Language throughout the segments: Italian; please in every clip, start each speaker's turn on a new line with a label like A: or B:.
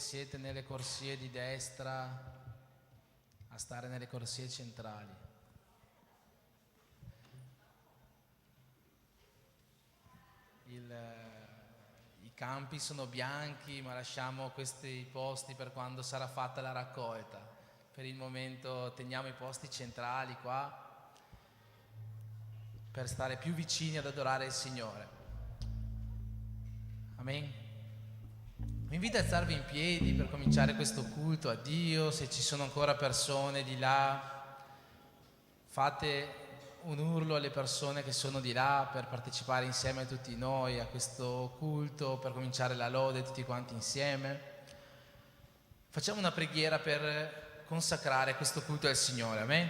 A: siete nelle corsie di destra a stare nelle corsie centrali. I campi sono bianchi, ma lasciamo questi posti per quando sarà fatta la raccolta. Per il momento teniamo i posti centrali qua per stare più vicini ad adorare il Signore. Amen. Vi invito a alzarvi in piedi per cominciare questo culto a Dio. Se ci sono ancora persone di là, fate un urlo alle persone che sono di là per partecipare insieme a tutti noi a questo culto, per cominciare la lode tutti quanti insieme. Facciamo una preghiera per consacrare questo culto al Signore. Amen.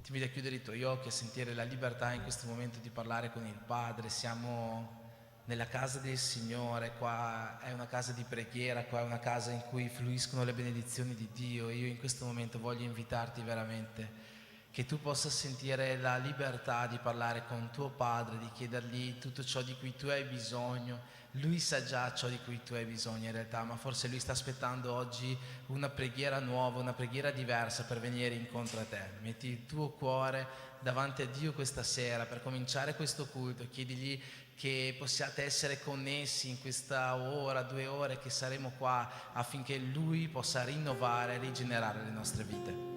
A: Ti invito a chiudere i tuoi occhi, a sentire la libertà in questo momento di parlare con il Padre. Siamo nella casa del Signore, qua è una casa di preghiera, qua è una casa in cui fluiscono le benedizioni di Dio. E io in questo momento voglio invitarti veramente che tu possa sentire la libertà di parlare con tuo Padre, di chiedergli tutto ciò di cui tu hai bisogno. Lui sa già ciò di cui tu hai bisogno in realtà, ma forse Lui sta aspettando oggi una preghiera nuova, una preghiera diversa per venire incontro a te. Metti il tuo cuore davanti a Dio questa sera per cominciare questo culto, chiedigli che possiate essere connessi in questa ora, 2 ore che saremo qua, affinché Lui possa rinnovare e rigenerare le nostre vite.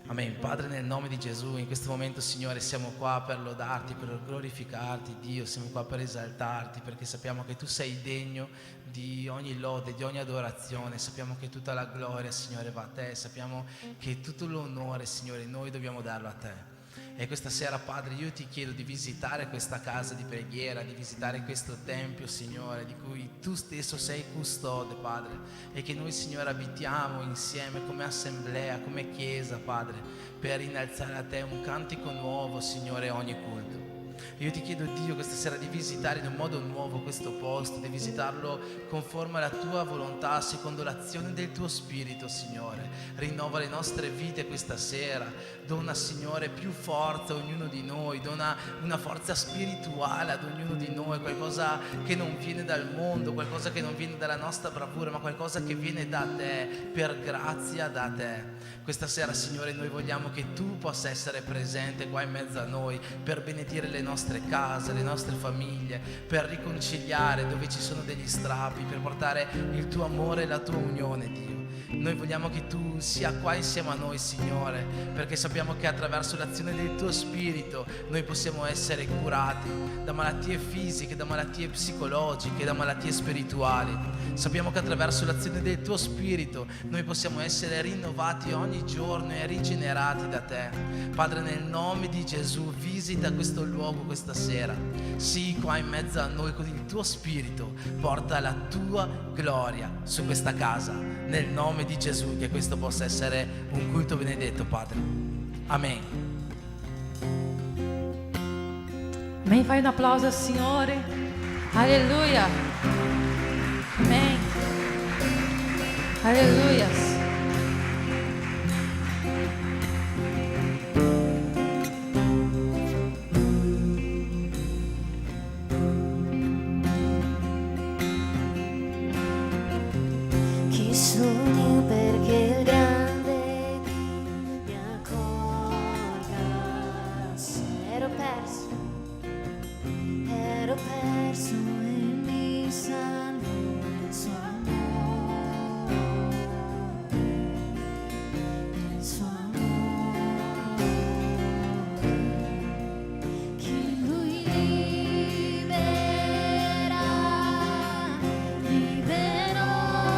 A: Amen. Padre, nel nome di Gesù, in questo momento, Signore, siamo qua per lodarti, per glorificarti, Dio, siamo qua per esaltarti, perché sappiamo che tu sei degno di ogni lode, di ogni adorazione. Sappiamo che tutta la gloria, Signore, va a te, sappiamo che tutto l'onore, Signore, noi dobbiamo darlo a te. E questa sera, Padre, io ti chiedo di visitare questa casa di preghiera, di visitare questo tempio, Signore, di cui tu stesso sei custode, Padre, e che noi, Signore, abitiamo insieme come assemblea, come chiesa, Padre, per innalzare a te un cantico nuovo, Signore, ogni culto. Io ti chiedo, Dio, questa sera di visitare in un modo nuovo questo posto, di visitarlo conforme alla tua volontà, secondo l'azione del tuo Spirito, Signore. Rinnova le nostre vite questa sera, dona, Signore, più forza a ognuno di noi, dona una forza spirituale ad ognuno di noi, qualcosa che non viene dal mondo, qualcosa che non viene dalla nostra bravura, ma qualcosa che viene da te, per grazia da te. Questa sera, Signore, noi vogliamo che tu possa essere presente qua in mezzo a noi, per benedire le nostre case, le nostre famiglie, per riconciliare dove ci sono degli strappi, per portare il tuo amore e la tua unione, Dio. Noi vogliamo che tu sia qua insieme a noi, Signore, perché sappiamo che attraverso l'azione del tuo Spirito noi possiamo essere curati da malattie fisiche, da malattie psicologiche, da malattie spirituali. Sappiamo che attraverso l'azione del tuo Spirito noi possiamo essere rinnovati ogni giorno e rigenerati da te. Padre, nel nome di Gesù, visita questo luogo questa sera. Sii qua in mezzo a noi con il tuo Spirito, porta la tua gloria su questa casa. Nel nome di Gesù, che questo possa essere un culto benedetto, Padre. Amen.
B: Amen. Fai un applauso al Signore. Alleluia. Amen. Alleluia.
C: Liberosa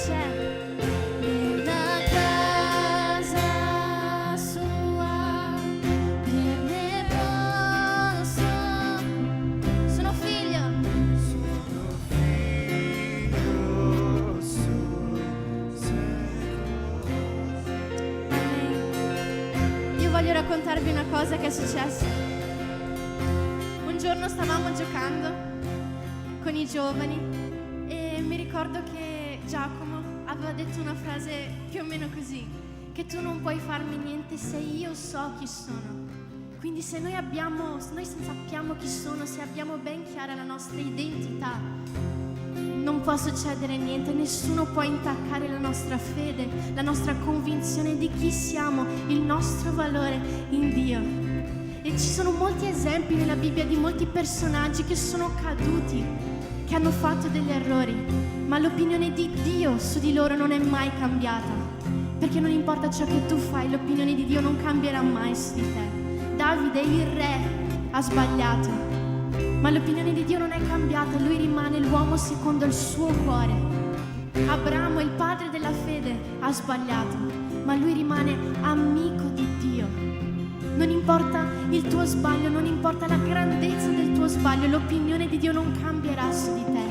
C: c'è nella casa sua, tenebroso. Sono figlio Amen. Io voglio raccontarvi una cosa che è successa. Un giorno stavamo giocando con i giovani e mi ricordo che Giacomo aveva detto una frase più o meno così: che tu non puoi farmi niente se io so chi sono. Quindi se noi sappiamo chi sono, se abbiamo ben chiara la nostra identità, non può succedere niente, nessuno può intaccare la nostra fede, la nostra convinzione di chi siamo, il nostro valore in Dio. E ci sono molti esempi nella Bibbia di molti personaggi che sono caduti, che hanno fatto degli errori, ma l'opinione di Dio su di loro non è mai cambiata, perché non importa ciò che tu fai, l'opinione di Dio non cambierà mai su di te. Davide, il re, ha sbagliato, ma l'opinione di Dio non è cambiata, lui rimane l'uomo secondo il suo cuore. Abramo, il padre della fede, ha sbagliato, ma lui rimane amico di Dio. Non importa il tuo sbaglio, non importa la grandezza del tuo sbaglio, l'opinione di Dio non cambierà su di te.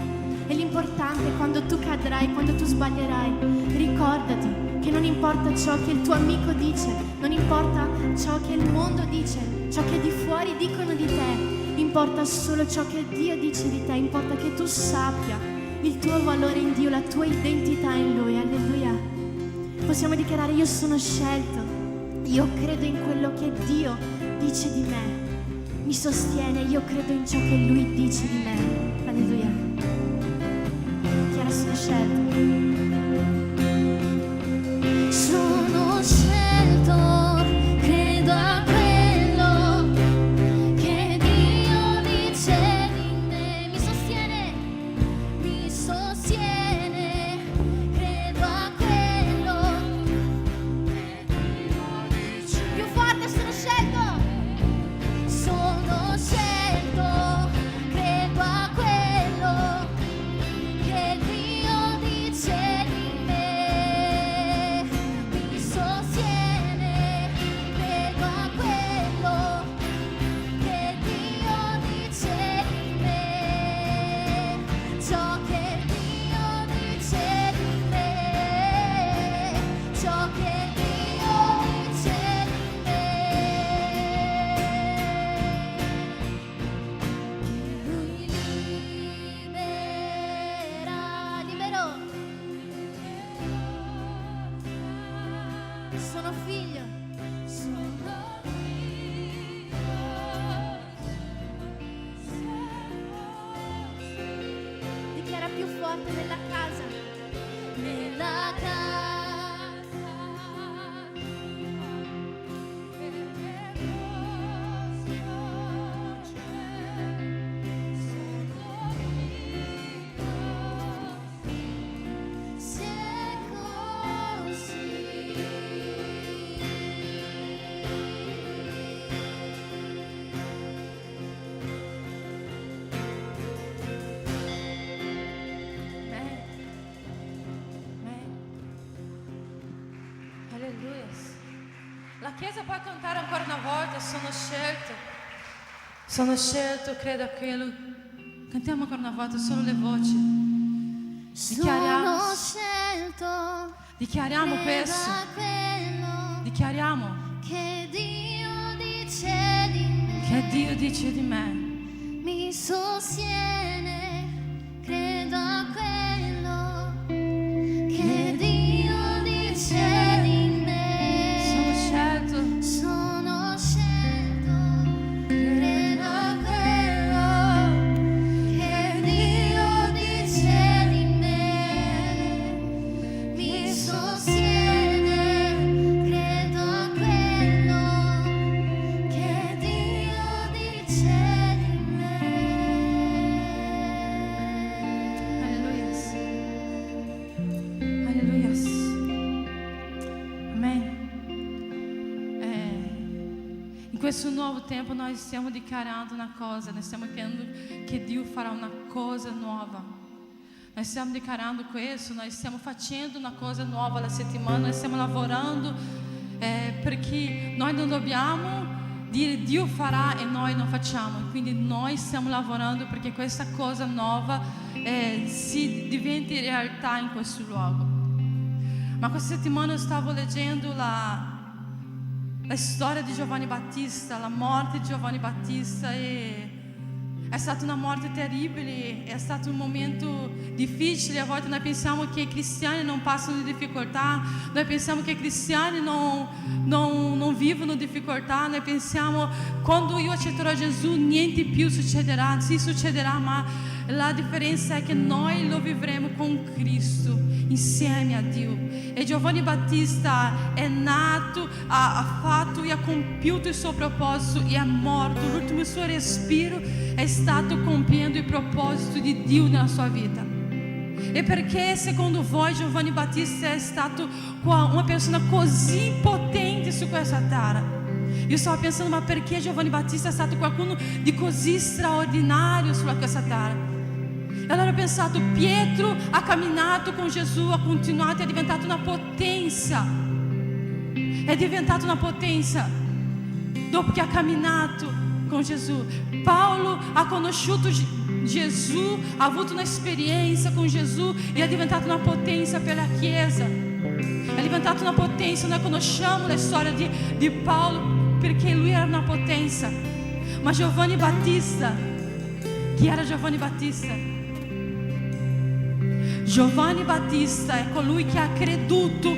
C: E l'importante è quando tu cadrai, quando tu sbaglierai, ricordati che non importa ciò che il tuo amico dice, non importa ciò che il mondo dice, ciò che di fuori dicono di te, importa solo ciò che Dio dice di te, importa che tu sappia il tuo valore in Dio, la tua identità in Lui. Alleluia. Possiamo dichiarare: io sono scelto, io credo in quello che Dio dice di me, mi sostiene, io credo in ciò che Lui dice di me. Alleluia. Chiara, sono scelto. Sono scelto, credo a quello che Dio dice di me, mi sostiene, credo a quello che Dio dice. Più forte, sono scelto, credo a quello che Dio dice di me. Sono figlio, dichiara più forte: nella casa, nella casa.
B: La Chiesa può cantare ancora una volta: sono scelto, credo a quello. Cantiamo ancora una volta, solo le voci.
C: Sono scelto,
B: dichiariamo questo. Dichiariamo
C: che Dio dice di me,
B: che Dio dice di me.
C: Mi sostiene, credo a quello che Dio dice di me. Sono scelto, credo a quello che Dio dice di me. Mi sostiene, credo a quello che Dio dice di me.
B: Alleluia. Alleluia. Amen. In questo nuovo tempo noi stiamo dichiarando una cosa, noi stiamo credendo che Dio farà una cosa nuova. Nós stiamo dichiarando questo, noi stiamo facendo una cosa nuova alla settimana, noi stiamo lavorando perché noi non dobbiamo dire Dio farà e noi non facciamo, quindi noi stiamo lavorando perché questa cosa nuova si diventi realtà in questo luogo. Ma questa settimana io stavo leggendo la storia di Giovanni Battista, la morte di Giovanni Battista, e è stata una morte terribile, è stato un momento difficile. A volte noi pensiamo che i cristiani non passano di difficoltà, noi pensiamo che i cristiani non vivono difficoltà, noi pensiamo quando io accetterò Gesù niente più succederà, sì succederà, ma la differenza è che noi lo vivremo con Cristo, insieme a Dio. E Giovanni Battista è nato, ha fatto e ha compiuto il suo proposito e è morto. L'ultimo suo respiro è stato compiendo il proposito di Dio nella sua vita. E perché secondo voi Giovanni Battista è stato una persona così potente su questa terra? Io stavo pensando, ma perché Giovanni Battista è stato qualcuno di così straordinario sulla questa terra? E allora ho pensato, Pietro ha camminato con Gesù, ha continuato, è diventato una potenza. È diventato una potenza dopo che ha camminato con Gesù. Paolo ha conosciuto Gesù, ha avuto un'esperienza con Gesù e è diventato una potenza per la Chiesa. È diventato una potenza, noi conosciamo la storia di Paolo perché lui era una potenza. Ma Giovanni Battista, chi era Giovanni Battista? Giovanni Battista è colui che ha creduto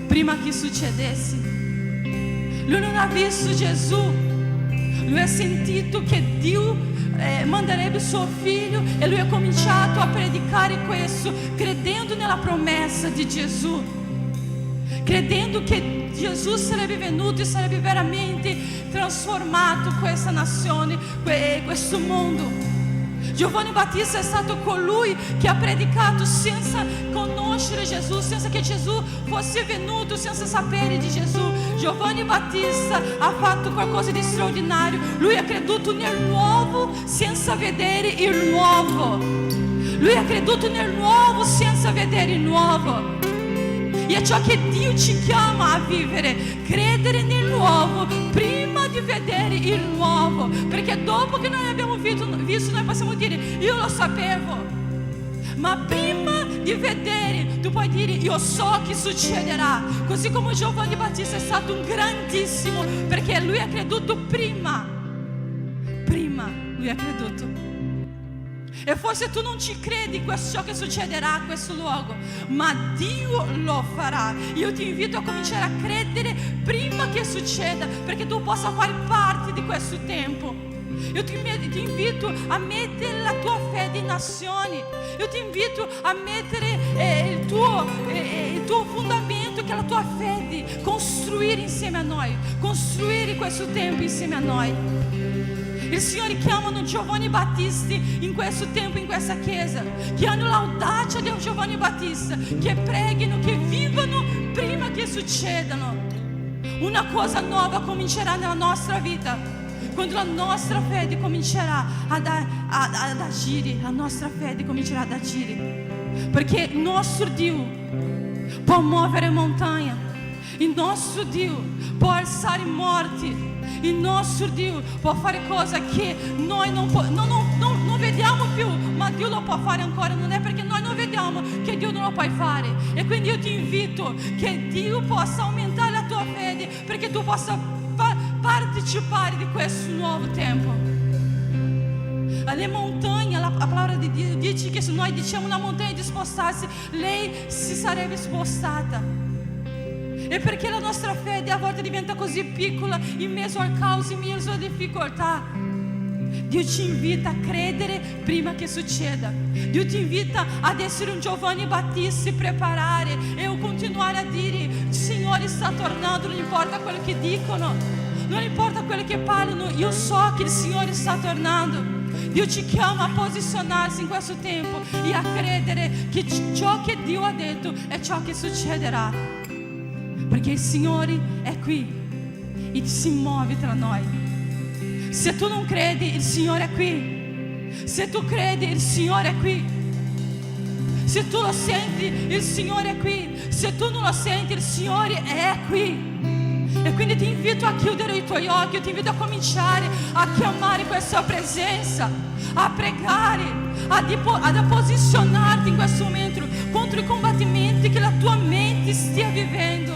B: prima che succedesse. Lui non ha visto Gesù, lui ha sentito che Dio manderebbe il suo figlio e lui ha cominciato a predicare questo, credendo nella promessa di Gesù, credendo che Gesù sarebbe venuto e sarebbe veramente trasformato questa nazione, questo mondo. Giovanni Battista è stato colui che ha predicato senza conoscere Gesù, senza che Gesù fosse venuto, senza sapere di Gesù. Giovanni Battista ha fatto qualcosa di straordinario. Lui ha creduto nel nuovo senza vedere il nuovo. Lui ha creduto nel nuovo senza vedere il nuovo. E è ciò che Dio ci chiama a vivere, credere nel nuovo prima di vedere il nuovo, perché dopo che noi abbiamo visto noi possiamo dire io lo sapevo, ma prima di vedere tu puoi dire io so che succederà. Così come Giovanni Battista è stato un grandissimo, perché lui ha creduto prima lui ha creduto. E forse tu non ci credi in ciò che succederà a questo luogo, ma Dio lo farà. Io ti invito a cominciare a credere prima che succeda, perché tu possa fare parte di questo tempo. Io ti invito a mettere la tua fede in azione. Io ti invito a mettere il tuo fondamento, che è la tua fede, costruire insieme a noi, costruire questo tempo insieme a noi. Il Signore chiamano Giovanni Battista in questo tempo, in questa chiesa, che hanno l'audacia di Giovanni Battista, che preghino, che vivano prima che succedano. Una cosa nuova comincerà nella nostra vita, quando la nostra fede comincerà ad agire, la nostra fede comincerà ad agire, perché il nostro Dio può muovere montanha, il nostro Dio può alzare i morti. Il nostro Dio può fare cose che noi non vediamo più, ma Dio lo può fare ancora. Non è perché noi non vediamo che Dio non lo può fare. E quindi io ti invito che Dio possa aumentare la tua fede, perché tu possa partecipare di questo nuovo tempo. Le montagne, la parola di Dio dice che se noi diciamo una montagna di spostarsi, lei si sarebbe spostata. E perché la nostra fede a volte diventa così piccola in mezzo al caos, in mezzo alle difficoltà? Dio ci invita a credere prima che succeda. Dio ti invita ad essere un Giovanni Battista, preparare e continuare a dire Signore sta tornando, non importa quello che dicono, non importa quello che parlano, io so che il Signore sta tornando. Dio ci chiama a posizionarsi in questo tempo e a credere che ciò che Dio ha detto è ciò che succederà. Perché il Signore è qui e si muove tra noi. Se tu non credi, il Signore è qui. Se tu credi, il Signore è qui. Se tu lo senti, il Signore è qui. Se tu non lo senti, il Signore è qui. E quindi ti invito a chiudere i tuoi occhi, ti invito a cominciare a chiamare questa presenza, a pregare, ad posizionarti in questo momento contro i combattimenti che la tua mente stia vivendo,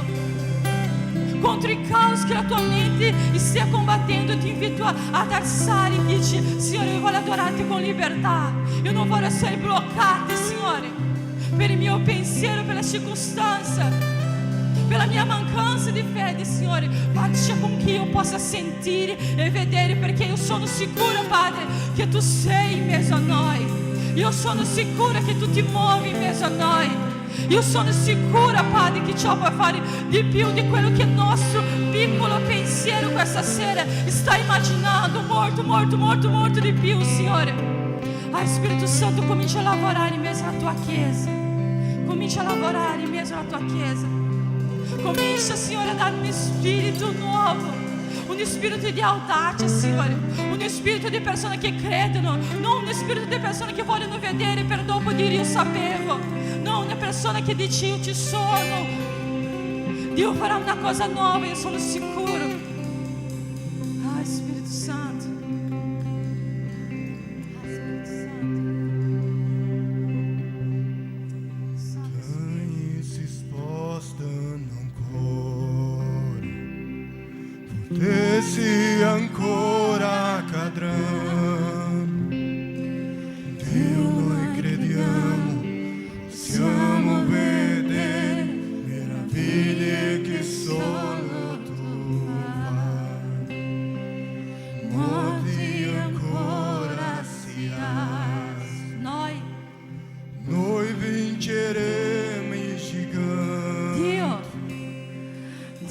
B: contro il caos che la tua mente stia combattendo. Ti invito ad alzare e dici: Signore, io voglio adorarti con libertà, io non voglio essere bloccata, Signore, per il mio pensiero, per la circostanza, per la mia mancanza di fede. Signore, faccia con che io possa sentire e vedere, perché io sono sicura, Padre, che tu sei in mezzo a noi. Io sono sicura che tu ti muovi in mezzo a noi. Io sono sicura, Padre, che ciò può fare di più di quello che il nostro piccolo pensiero questa sera sta immaginando, molto di più, Signore. Spirito Santo, comincia a lavorare in mezzo alla tua Chiesa. Comincia a lavorare in mezzo alla tua Chiesa. Comincia, Signore, a darmi un spirito nuovo, un spirito di audacia, Signore, un spirito di persone che credono, non un spirito di persone che vogliono vedere per dopo dire io sapevo, non una persona che dice io ci sono. Dio farà una cosa nuova, io sono sicuro. Spirito Santo.
D: Se ancora cadranno, Dio, noi crediamo, possiamo vedere meraviglie che solo tu fai. Molti ancora si alzano, noi vinceremo i giganti.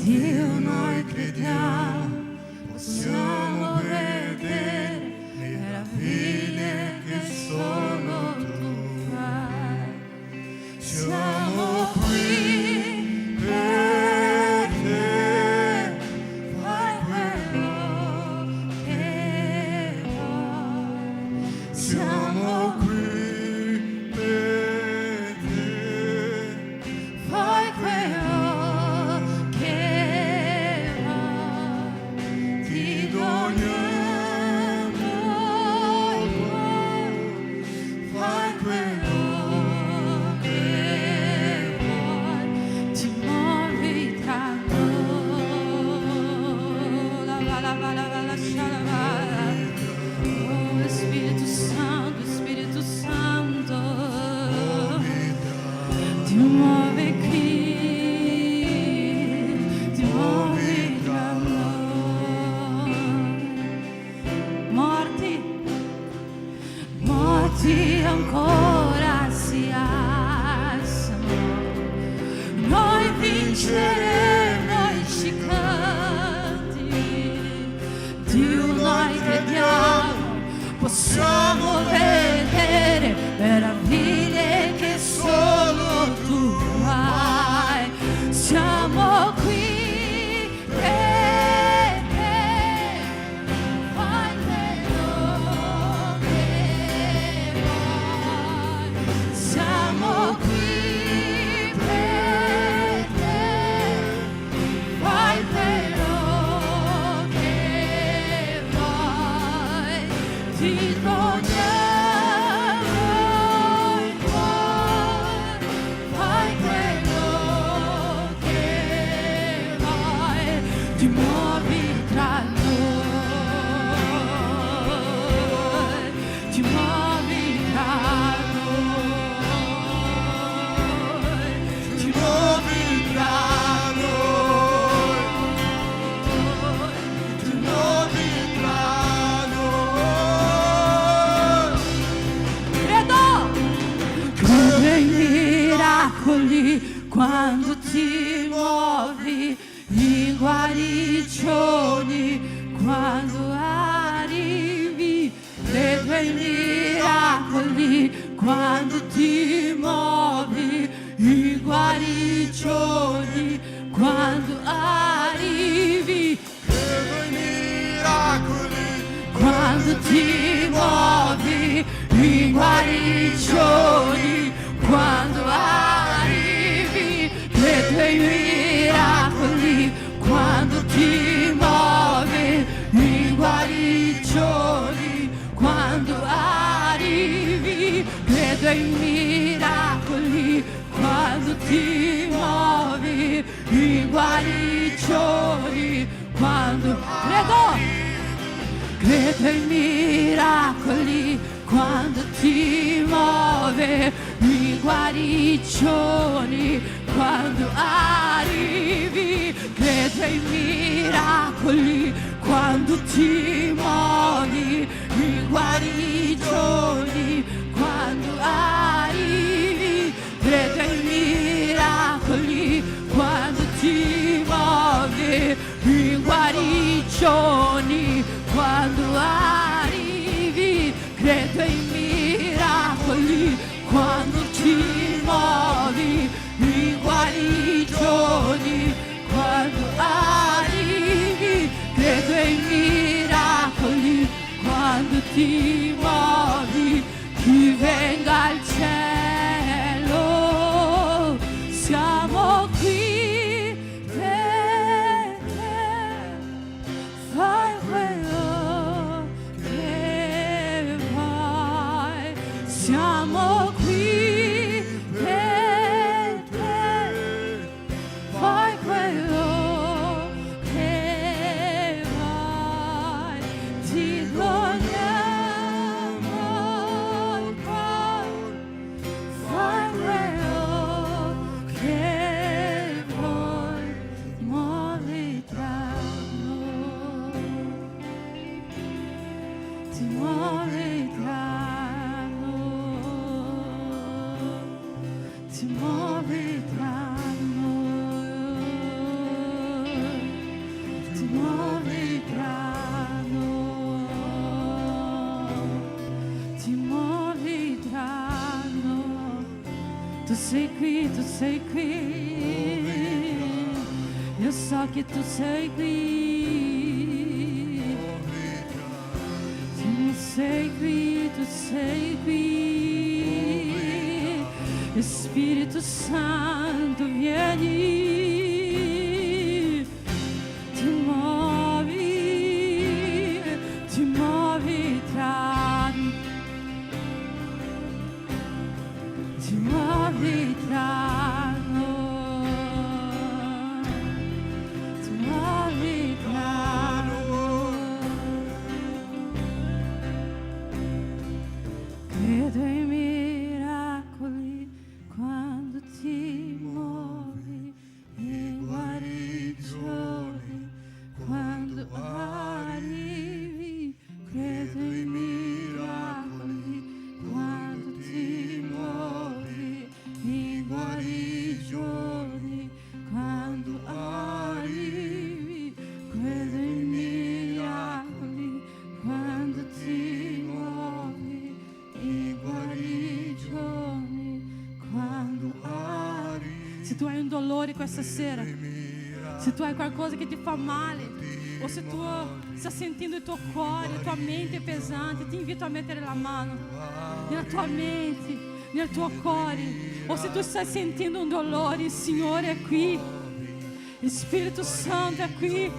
D: Dio, noi crediamo, possiamo vedere meraviglie che solo tu fai. Siamo qui per te, fai quello che vuoi. Siamo qui per te, fai quello che vuoi. Ti doniamo il cuore, fai quello che vuoi. Ti muovi tra noi. Oh, Spirito Santo, Spirito Santo, ti muovi qui, ti muovi tra noi. Morti ancora si alzano, noi vinceremo i giganti. Dio, noi crediamo, possiamo vedere meraviglie che solo tu fai. Siamo qui per te, fai quello che vuoi. Siamo qui per te, fai quello che vuoi. Ti doniamo il cuore, fai quello che vuoi. Ti muovi tra noi, ti muovi tra noi, ti muovi tra noi, ti muovi tra noi. Credo in miracoli quando ti muovi, in guarigioni quando arrivi. Credo in miracoli quando ti muovi, in guarigioni quando arrivi. Credo in miracoli quando ti muovi, in guarigioni quando ti muovi in guarigioni, quando credo in miracoli, quando ti muovi in guarigioni, quando arrivi, credo in miracoli, quando ti muovi in guarigioni, quando arrivi, credo in miracoli, quando ti muovi in guarigioni, quando arrivi, credo in miracoli, quando ti muovi in guarigioni, quando arrivi, credo in miracoli, quando ti muovi, chi venga al cielo, siamo qui per te, fai quello che vuoi, siamo qui per te, fai quello che vuoi, ti vogliamo qua, fai quello che vuoi, muovi tra noi, ti muovi tra noi, ti muovi tra noi, ti muovi tra noi, ti muovi tra noi, tu sei qui, tu sei qui, io so che tu sei qui, tu sei qui, tu sei qui, e Spirito Santo vieni, ti muovi tra noi, ti muovi tra noi, ti muovi tra noi, credo ai miracoli quando ti muovi in guarigioni, quando arrivi, credo ai miracoli quando ti muovi in guarigioni, quando arrivi, credo ai miracoli quando ti muovi in guarigioni, quando arrivi. Se tu hai un dolore questa sera, se tu hai qualcosa che ti fa male, o se tu sta sentendo il tuo cuore, la tua mente è pesante, ti invito a mettere la mano nella tua mente, nel tuo cuore. O se tu stai sentendo un dolore, il Signore è qui, il Spirito Santo è qui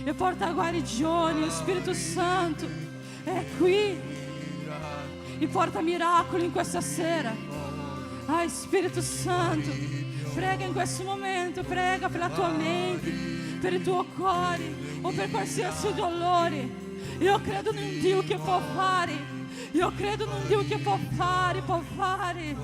D: e porta guarigione. Lo Spirito Santo è qui e porta miracoli in questa sera. Ah, Spirito Santo, prega in questo momento, prega per la tua mente, per il tuo cuore o per qualsiasi dolore. Io credo in un Dio che può fare, io credo in un Dio che può fare, può fare.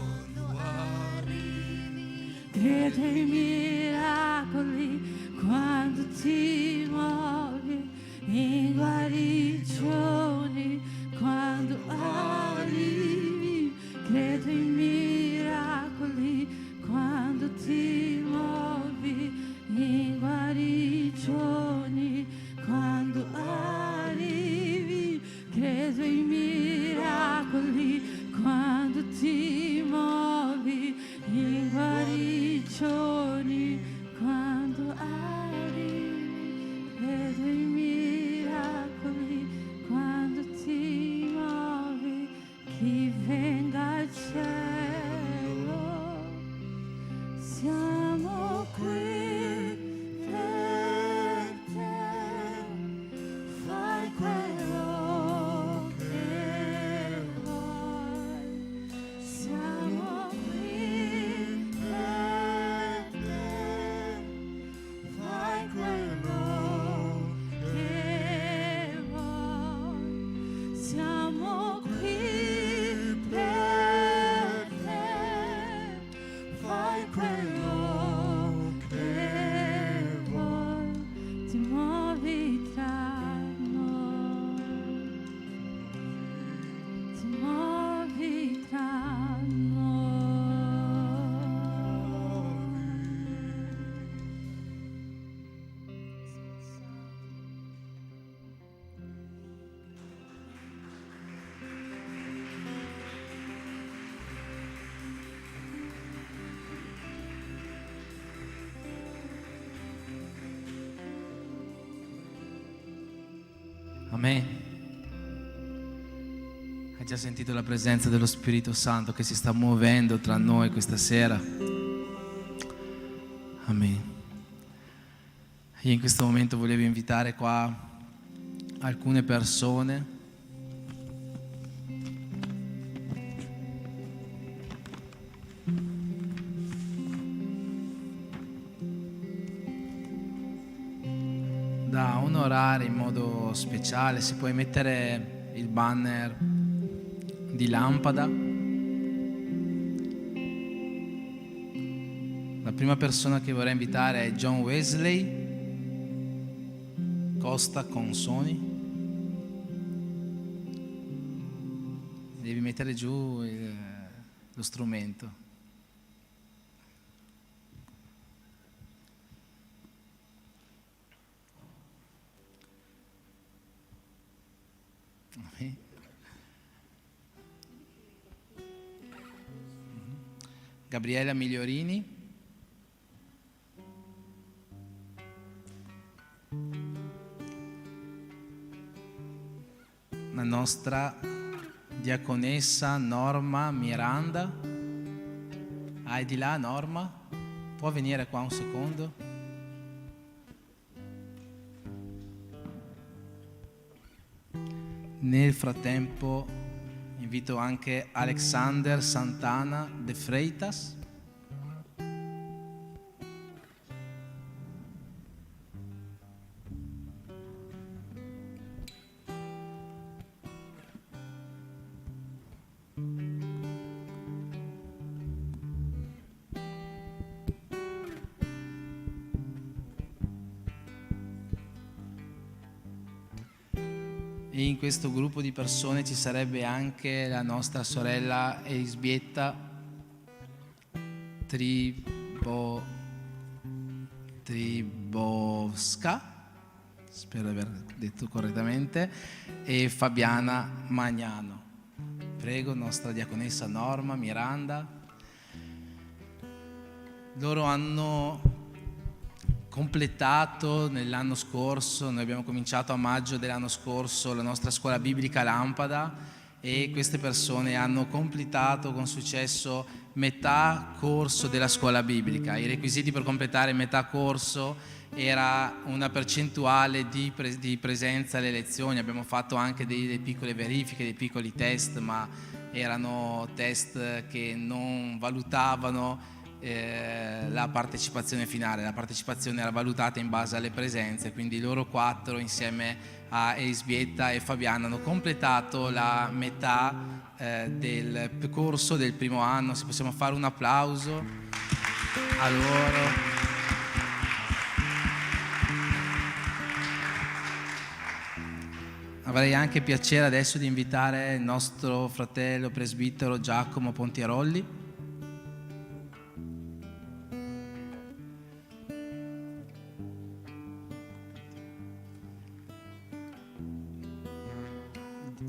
D: Credo ai miracoli quando ti muovi in guarigioni, quando arrivi. Credo ai miracoli quando ti muovi in guarigioni, quando arrivi. Credo ai miracoli quando ti muovi in guarigioni, quando arrivi. Credo
A: Amen. Hai già sentito la presenza dello Spirito Santo che si sta muovendo tra noi questa sera? Amen. Io in questo momento volevo invitare qua alcune persone da onorare in modo speciale. Si può mettere il banner di Lampada. La prima persona che vorrei invitare è John Wesley Costa Consoni. Devi mettere giù lo strumento. Gabriella Migliorini, la nostra diaconessa Norma Miranda. Hai di là Norma? Può venire qua un secondo? Nel frattempo invito anche Alexander Santana de Freitas. E in questo gruppo di persone ci sarebbe anche la nostra sorella Elisbietta Tribowska, spero di aver detto correttamente, e Fabiana Magnano. Prego, nostra diaconessa Norma Miranda. Loro hanno completato nell'anno scorso, noi abbiamo cominciato a maggio dell'anno scorso la nostra scuola biblica Lampada, e queste persone hanno completato con successo metà corso della scuola biblica. I requisiti per completare metà corso era una percentuale di presenza alle lezioni. Abbiamo fatto anche delle piccole verifiche, dei piccoli test, ma erano test che non valutavano la partecipazione finale. La partecipazione era valutata in base alle presenze, quindi loro 4 insieme a Elisbietta e Fabiana hanno completato la metà del corso del primo anno. Se possiamo fare un applauso a loro. Avrei anche piacere adesso di invitare il nostro fratello presbitero Giacomo Pontierolli.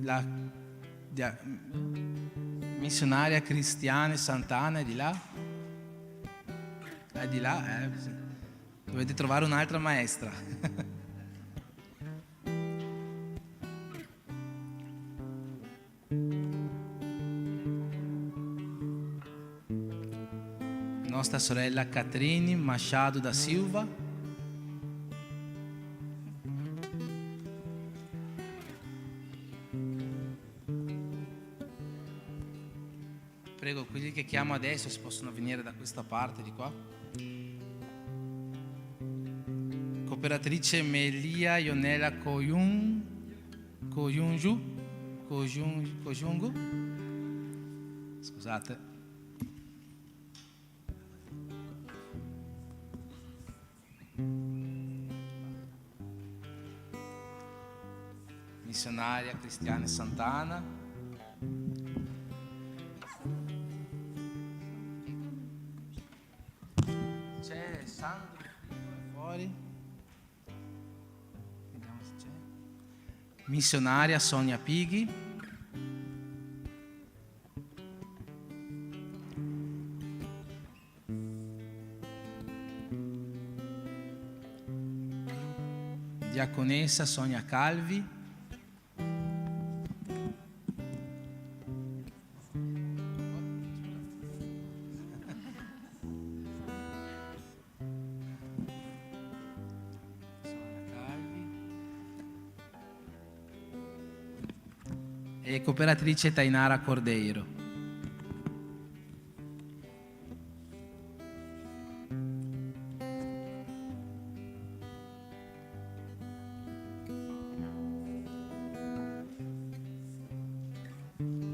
A: La missionaria Cristiane Santana è di là? È di là? Dovete trovare un'altra maestra. Nostra sorella Catrine Machado da Silva. Prego, quelli che chiamo adesso si possono venire da questa parte, di qua. Cooperatrice Melia Ionela Koyungu. Scusate. Missionaria Cristiane Santana. C'è Sandro fuori. Vediamo se c'è. Missionaria Sonia Pighi. Diaconessa Sonia Calvi. e cooperatrice Tainara Cordeiro.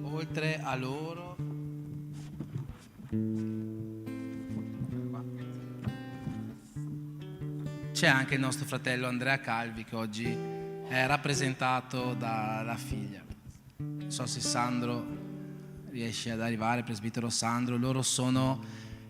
A: Oltre a loro c'è anche il nostro fratello Andrea Calvi, che oggi è rappresentato dalla figlia. Non so se Sandro riesce ad arrivare, presbitero Sandro. Loro sono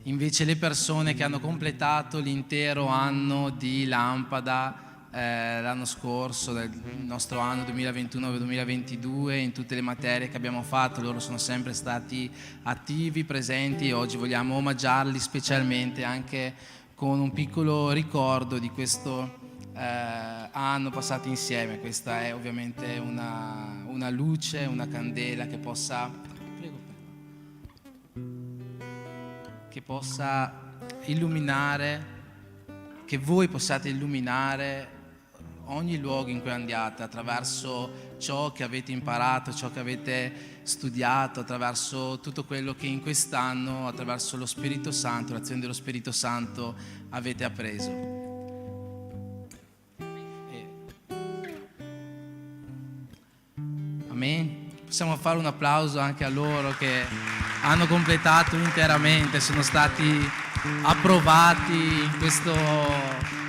A: invece le persone che hanno completato l'intero anno di Lampada l'anno scorso, del nostro anno 2021-2022, in tutte le materie che abbiamo fatto. Loro sono sempre stati attivi, presenti, e oggi vogliamo omaggiarli specialmente anche con un piccolo ricordo di questo anno passato insieme. Questa è ovviamente una luce, una candela che possa illuminare, che voi possiate illuminare ogni luogo in cui andiate, attraverso ciò che avete imparato, ciò che avete studiato, attraverso tutto quello che in quest'anno, attraverso lo Spirito Santo, l'azione dello Spirito Santo, avete appreso. Amen. Possiamo fare un applauso anche a loro che hanno completato interamente, sono stati approvati in questo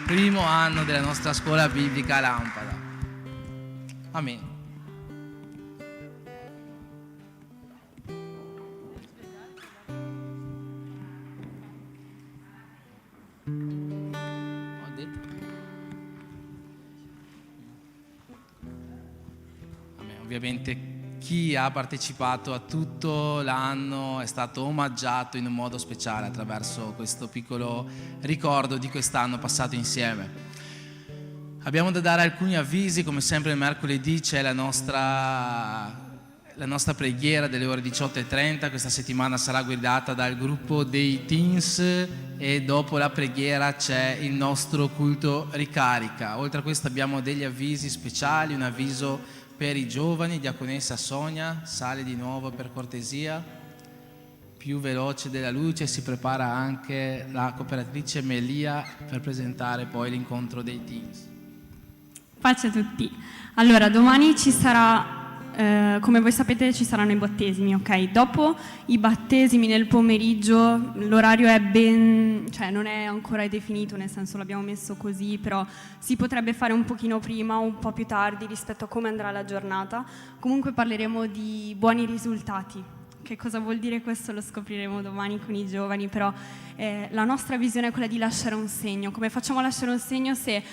A: primo anno della nostra scuola biblica Lampada. Amen. Ho detto. Amen. Ovviamente chi ha partecipato a tutto l'anno è stato omaggiato in un modo speciale attraverso questo piccolo ricordo di quest'anno passato insieme. Abbiamo da dare alcuni avvisi, come sempre il mercoledì c'è la nostra preghiera delle ore 18:30. Questa settimana sarà guidata dal gruppo dei teens e dopo la preghiera c'è il nostro culto ricarica. Oltre a questo abbiamo degli avvisi speciali, un avviso per i giovani. Diaconessa Sonia, sale di nuovo per cortesia, più veloce della luce. Si prepara anche la cooperatrice Melia per presentare poi l'incontro dei teens.
E: Pace a tutti. Allora, domani ci sarà, come voi sapete, ci saranno i battesimi, ok? Dopo i battesimi nel pomeriggio l'orario è non è ancora definito, nel senso l'abbiamo messo così, però si potrebbe fare un pochino prima o un po' più tardi rispetto a come andrà la giornata. Comunque parleremo di buoni risultati. Che cosa vuol dire questo lo scopriremo domani con i giovani, però la nostra visione è quella di lasciare un segno. Come facciamo a lasciare un segno se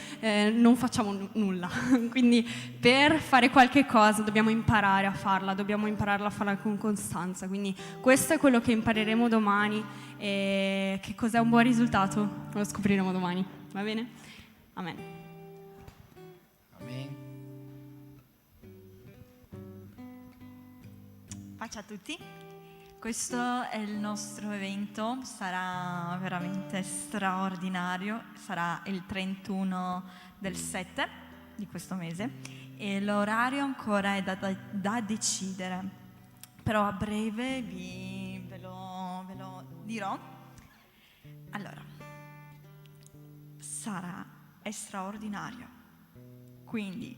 E: non facciamo nulla? Quindi per fare qualche cosa dobbiamo imparare a farla, dobbiamo impararla a farla con costanza. Quindi questo è quello che impareremo domani. E che cos'è un buon risultato? Lo scopriremo domani, va bene? Amen.
A: Amen.
F: Pace a tutti. Questo è il nostro evento, sarà veramente straordinario, sarà il 31/7 di questo mese e l'orario ancora è da decidere, però a breve ve lo dirò. Allora, è straordinario, quindi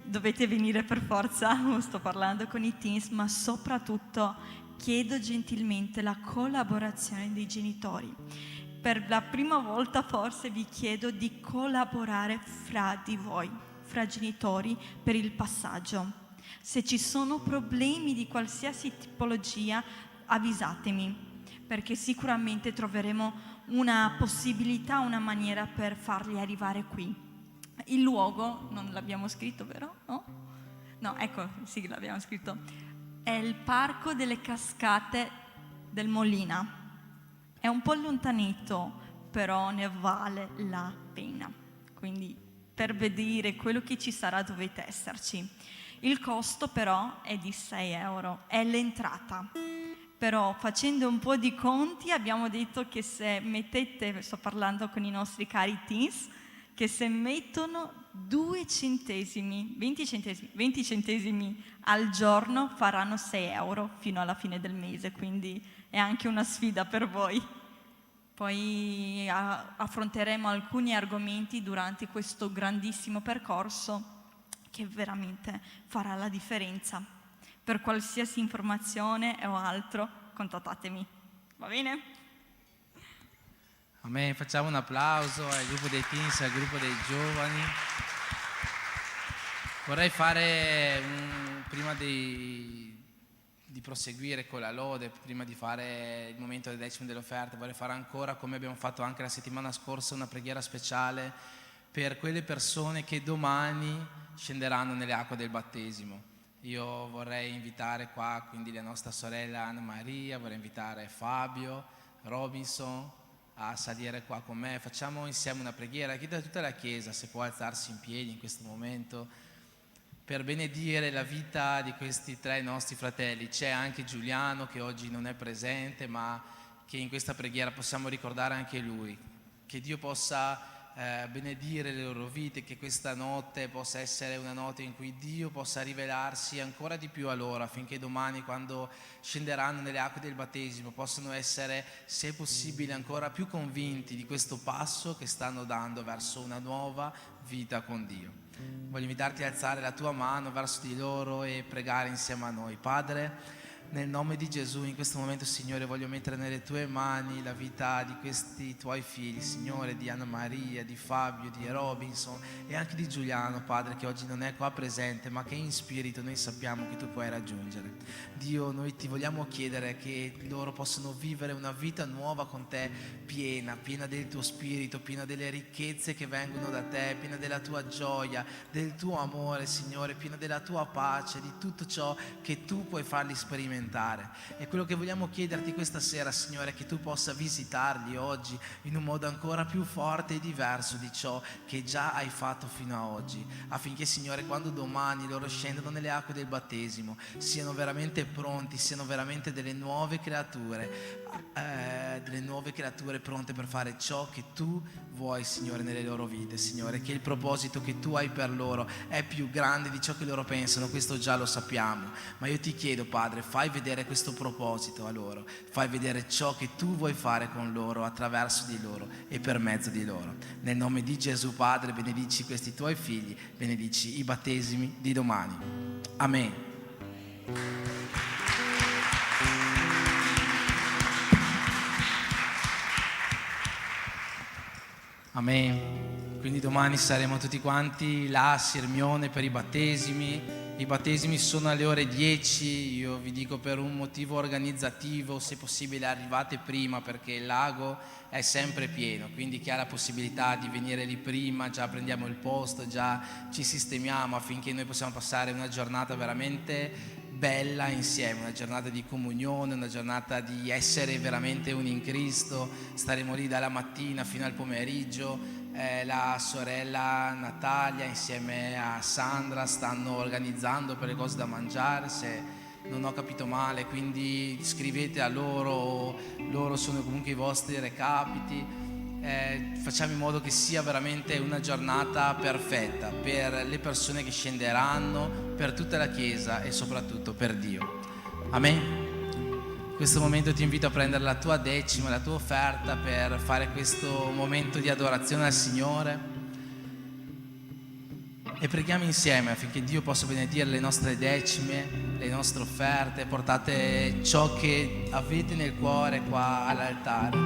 F: dovete venire per forza. Sto parlando con i teens, ma soprattutto chiedo gentilmente la collaborazione dei genitori. Per la prima volta forse vi chiedo di collaborare fra di voi, fra genitori, per il passaggio. Se ci sono problemi di qualsiasi tipologia, avvisatemi, perché sicuramente troveremo una possibilità, una maniera per farli arrivare qui. Il luogo, non l'abbiamo scritto, vero? No, ecco, sì, l'abbiamo scritto. È il Parco delle Cascate del Molina. È un po' lontanetto, però ne vale la pena. Quindi per vedere quello che ci sarà dovete esserci. Il costo però è di 6 euro, è l'entrata. Però facendo un po' di conti abbiamo detto che se mettete, sto parlando con i nostri cari teens, che se mettono 2 centesimi, 20 centesimi al giorno faranno 6 euro fino alla fine del mese, quindi è anche una sfida per voi. Poi affronteremo alcuni argomenti durante questo grandissimo percorso che veramente farà la differenza. Per qualsiasi informazione o altro, contattatemi. Va bene?
A: Amen. Facciamo un applauso al gruppo dei teens, al gruppo dei giovani. Vorrei fare, prima di proseguire con la lode, prima di fare il momento del decimo delle offerte, vorrei fare ancora, come abbiamo fatto anche la settimana scorsa, una preghiera speciale per quelle persone che domani scenderanno nelle acque del battesimo. Io vorrei invitare qua quindi la nostra sorella Anna Maria, vorrei invitare Fabio, Robinson a salire qua con me. Facciamo insieme una preghiera. Chiedo a tutta la Chiesa se può alzarsi in piedi in questo momento per benedire la vita di questi 3 nostri fratelli. C'è anche Giuliano che oggi non è presente, ma che in questa preghiera possiamo ricordare anche lui. Che Dio possa benedire le loro vite, che questa notte possa essere una notte in cui Dio possa rivelarsi ancora di più a loro, affinché domani, quando scenderanno nelle acque del battesimo, possano essere, se possibile, ancora più convinti di questo passo che stanno dando verso una nuova vita con Dio. Voglio invitarti a alzare la tua mano verso di loro e pregare insieme a noi. Padre, nel nome di Gesù, in questo momento, Signore, voglio mettere nelle tue mani la vita di questi tuoi figli, Signore, di Anna Maria, di Fabio, di Robinson e anche di Giuliano, Padre, che oggi non è qua presente, ma che in spirito noi sappiamo che tu puoi raggiungere. Dio, noi ti vogliamo chiedere che loro possano vivere una vita nuova con te, piena del tuo spirito, piena delle ricchezze che vengono da te, piena della tua gioia, del tuo amore, Signore, piena della tua pace, di tutto ciò che tu puoi farli sperimentare. E quello che vogliamo chiederti questa sera, Signore, è che tu possa visitarli oggi in un modo ancora più forte e diverso di ciò che già hai fatto fino a oggi, affinché, Signore, quando domani loro scendano nelle acque del battesimo, siano veramente pronti, siano veramente delle nuove creature pronte per fare ciò che tu vuoi, Signore, nelle loro vite, Signore, che il proposito che tu hai per loro è più grande di ciò che loro pensano, questo già lo sappiamo, ma io ti chiedo, Padre, fai vedere questo proposito a loro, fai vedere ciò che tu vuoi fare con loro, attraverso di loro e per mezzo di loro. Nel nome di Gesù, Padre, benedici questi tuoi figli, benedici i battesimi di domani. Amen. Amen. Quindi domani saremo tutti quanti là a Sirmione per i battesimi. I battesimi sono alle ore 10, io vi dico per un motivo organizzativo, se possibile arrivate prima perché il lago è sempre pieno, quindi chi ha la possibilità di venire lì prima, già prendiamo il posto, già ci sistemiamo affinché noi possiamo passare una giornata veramente bella insieme, una giornata di comunione, una giornata di essere veramente uni in Cristo. Staremo lì dalla mattina fino al pomeriggio. La sorella Natalia insieme a Sandra stanno organizzando per le cose da mangiare, se non ho capito male, quindi scrivete a loro sono comunque i vostri recapiti. Facciamo in modo che sia veramente una giornata perfetta per le persone che scenderanno, per tutta la Chiesa e soprattutto per Dio. Amen. In questo momento ti invito a prendere la tua decima, la tua offerta per fare questo momento di adorazione al Signore e preghiamo insieme affinché Dio possa benedire le nostre decime, le nostre offerte. Portate ciò che avete nel cuore qua all'altare.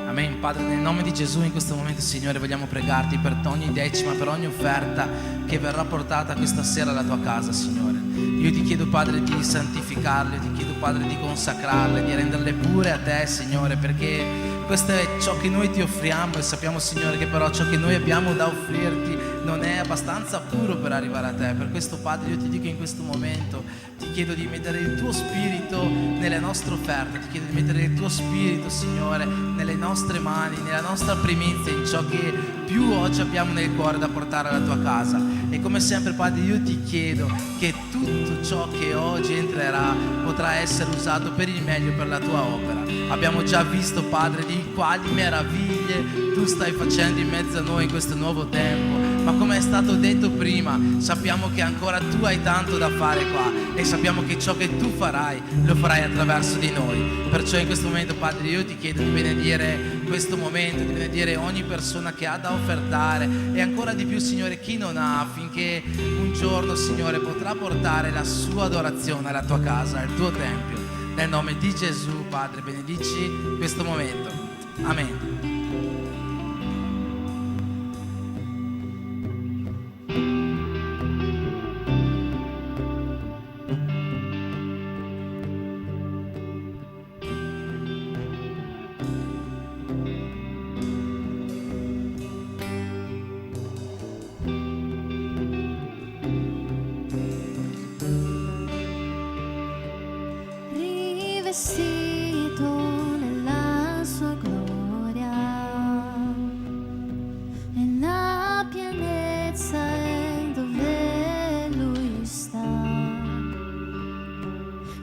A: Amen. Padre, nel nome di Gesù, in questo momento, Signore, vogliamo pregarti per ogni decima, per ogni offerta che verrà portata questa sera alla tua casa, Signore. Io ti chiedo, Padre, di santificarle, ti chiedo, Padre, di consacrarle, di renderle pure a te, Signore, perché questo è ciò che noi ti offriamo e sappiamo, Signore, che però ciò che noi abbiamo da offrirti non è abbastanza puro per arrivare a te. Per questo, Padre, io ti dico in questo momento, ti chiedo di mettere il tuo spirito nelle nostre offerte, ti chiedo di mettere il tuo spirito, Signore, nelle nostre mani, nella nostra primizia, in ciò che più oggi abbiamo nel cuore da portare alla tua casa. E come sempre, Padre, io ti chiedo che tutto tutto ciò che oggi entrerà potrà essere usato per il meglio, per la tua opera. Abbiamo già visto, Padre, di quali meraviglie tu stai facendo in mezzo a noi in questo nuovo tempo, ma come è stato detto prima, sappiamo che ancora tu hai tanto da fare qua e sappiamo che ciò che tu farai lo farai attraverso di noi. Perciò in questo momento, Padre, io ti chiedo di benedire questo momento, di benedire ogni persona che ha da offertare e ancora di più, Signore, chi non ha, affinché un giorno, Signore, potrà portare la sua adorazione alla tua casa, al tuo tempio. Nel nome di Gesù, Padre, benedici questo momento. Amen.
C: Rivestito nella sua gloria, nella pienezza è dove lui sta.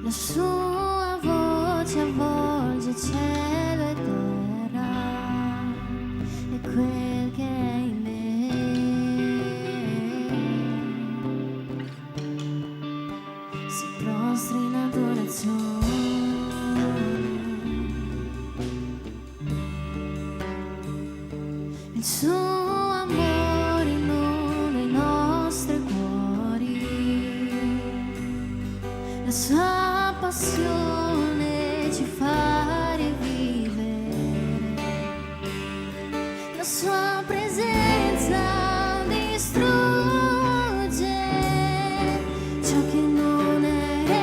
C: La sua voce avvolge cielo e terra, è quel che è in me. Si prostra in adorazione. Il suo amore inonda i nostri cuori, la sua passione ci fa rivivere, la sua presenza distrugge ciò che non è reale.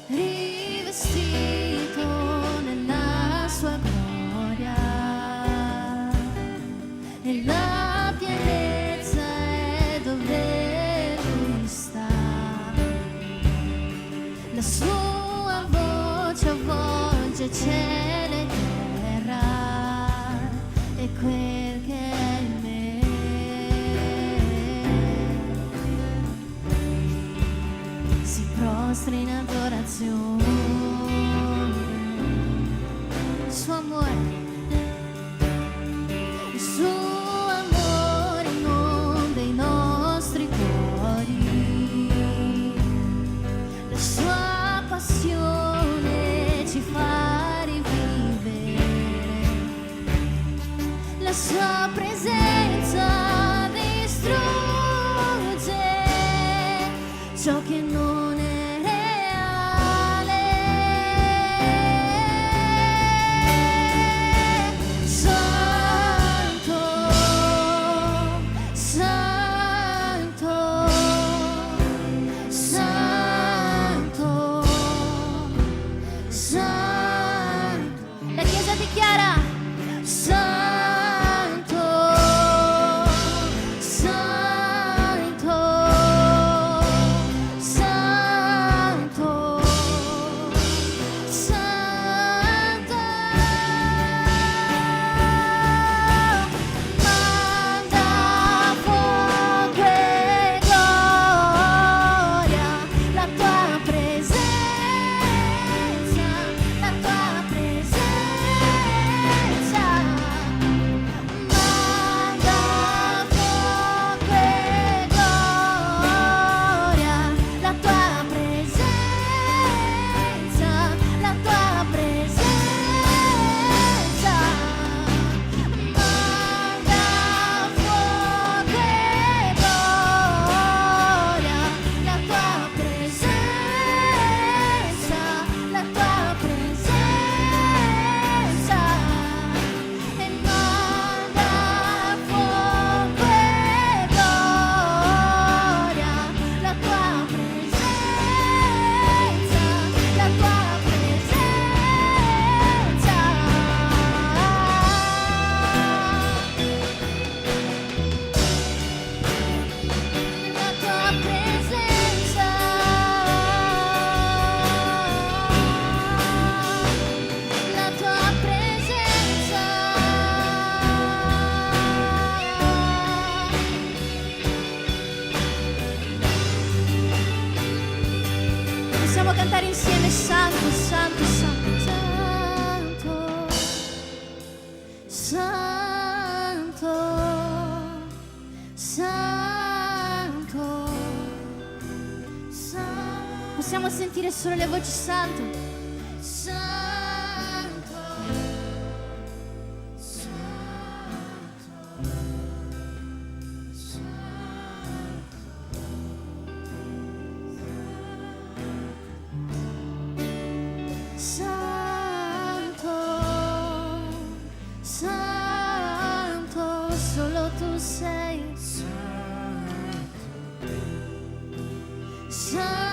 C: Rivestito nella sua gloria, e la pienezza è dove lui sta. La sua voce avvolge cielo e terra, è quel che è in me. Si prostra in adorazione. Il suo amore inonda i nostri cuori, la sua passione ci fa rivivere, la sua presenza distrugge ciò che non è reale. Santo, Santo, Santo, Santo. La Chiesa dichiara: Santo, Santo, Santo, Santo. Manda fuoco e gloria, la tua presenza possiamo sentire solo le voci santo. Santo, santo, santo, solo tu sei. Santo,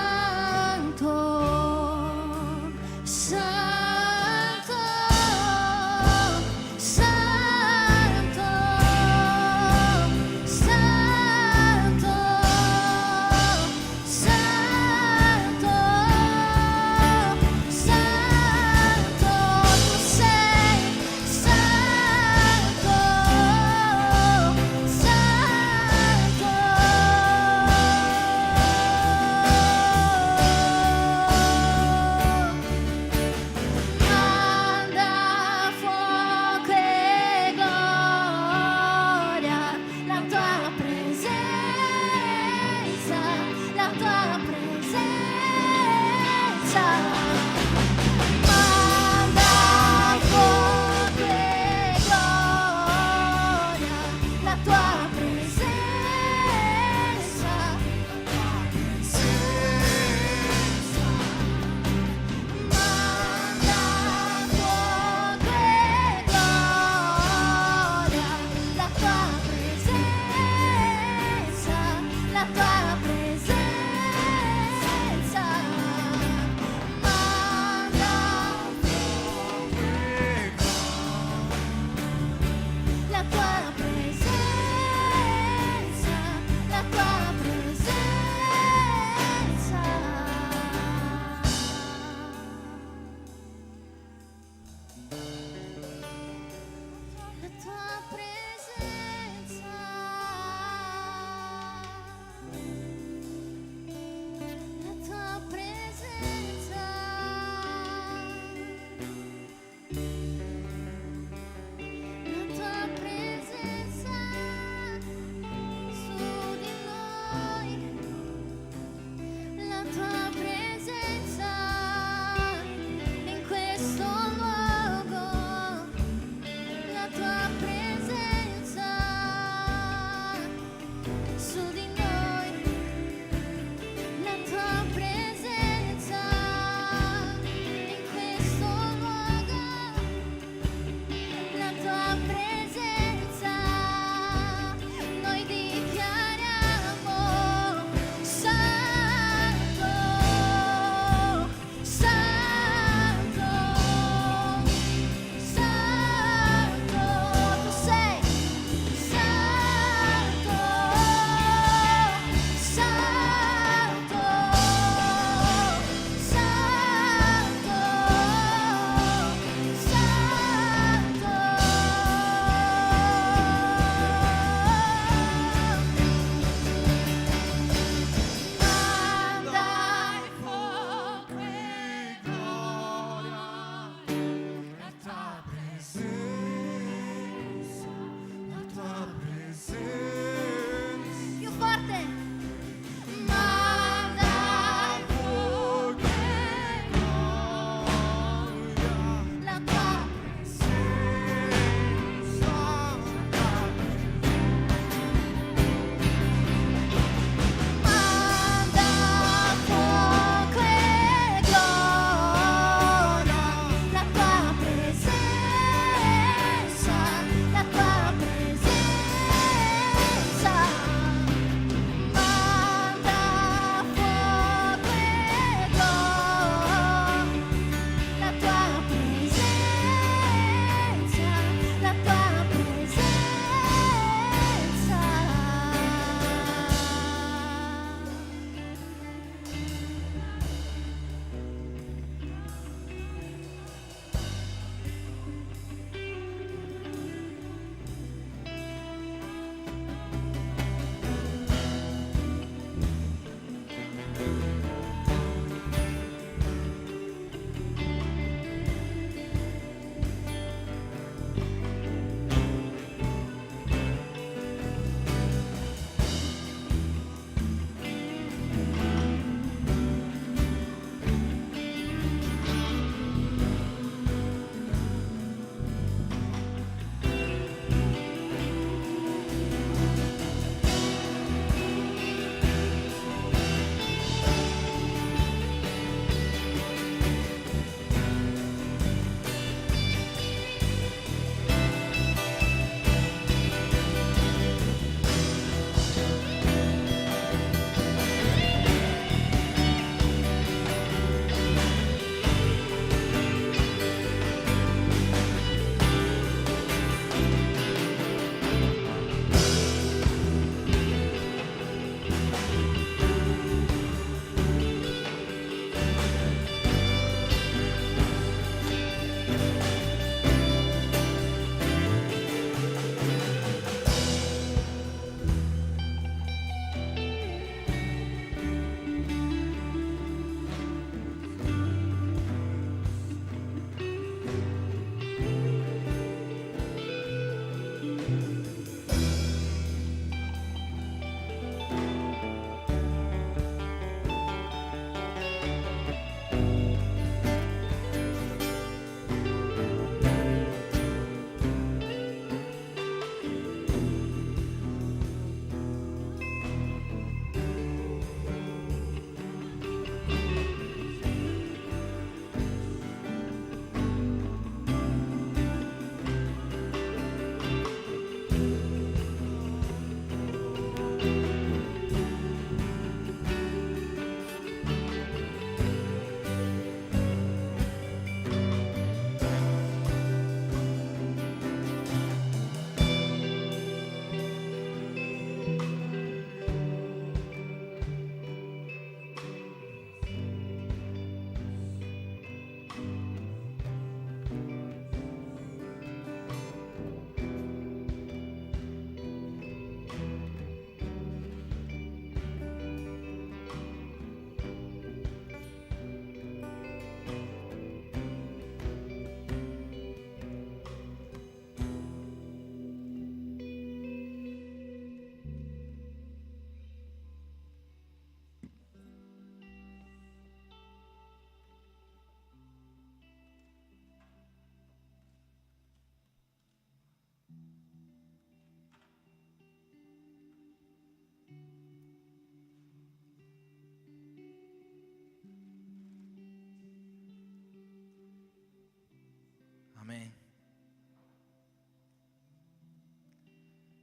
A: Amen.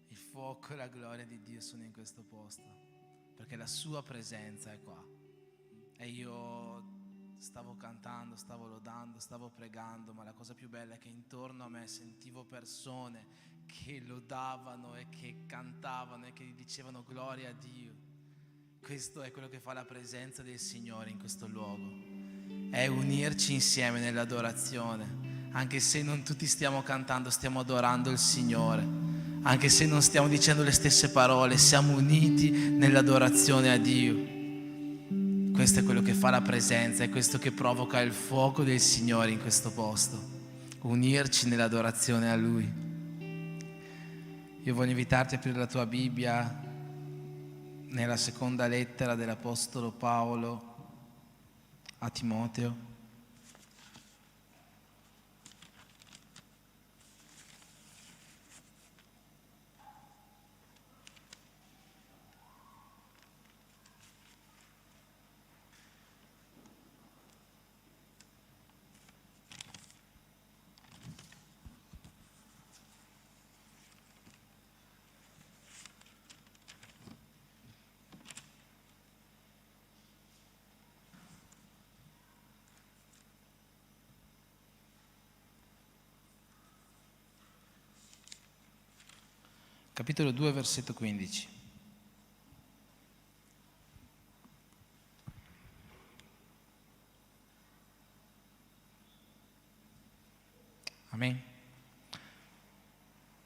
A: Il fuoco e la gloria di Dio sono in questo posto, perché la sua presenza è qua. E io stavo cantando, stavo lodando, stavo pregando, ma la cosa più bella è che intorno a me sentivo persone che lodavano e che cantavano e che dicevano gloria a Dio. Questo è quello che fa la presenza del Signore in questo luogo, è unirci insieme nell'adorazione. Anche se non tutti stiamo cantando, stiamo adorando il Signore. Anche se non stiamo dicendo le stesse parole, siamo uniti nell'adorazione a Dio. Questo è quello che fa la presenza, è questo che provoca il fuoco del Signore in questo posto. Unirci nell'adorazione a Lui. Io voglio invitarti a aprire la tua Bibbia nella seconda lettera dell'Apostolo Paolo a Timoteo. Capitolo 2, versetto 15. Amen.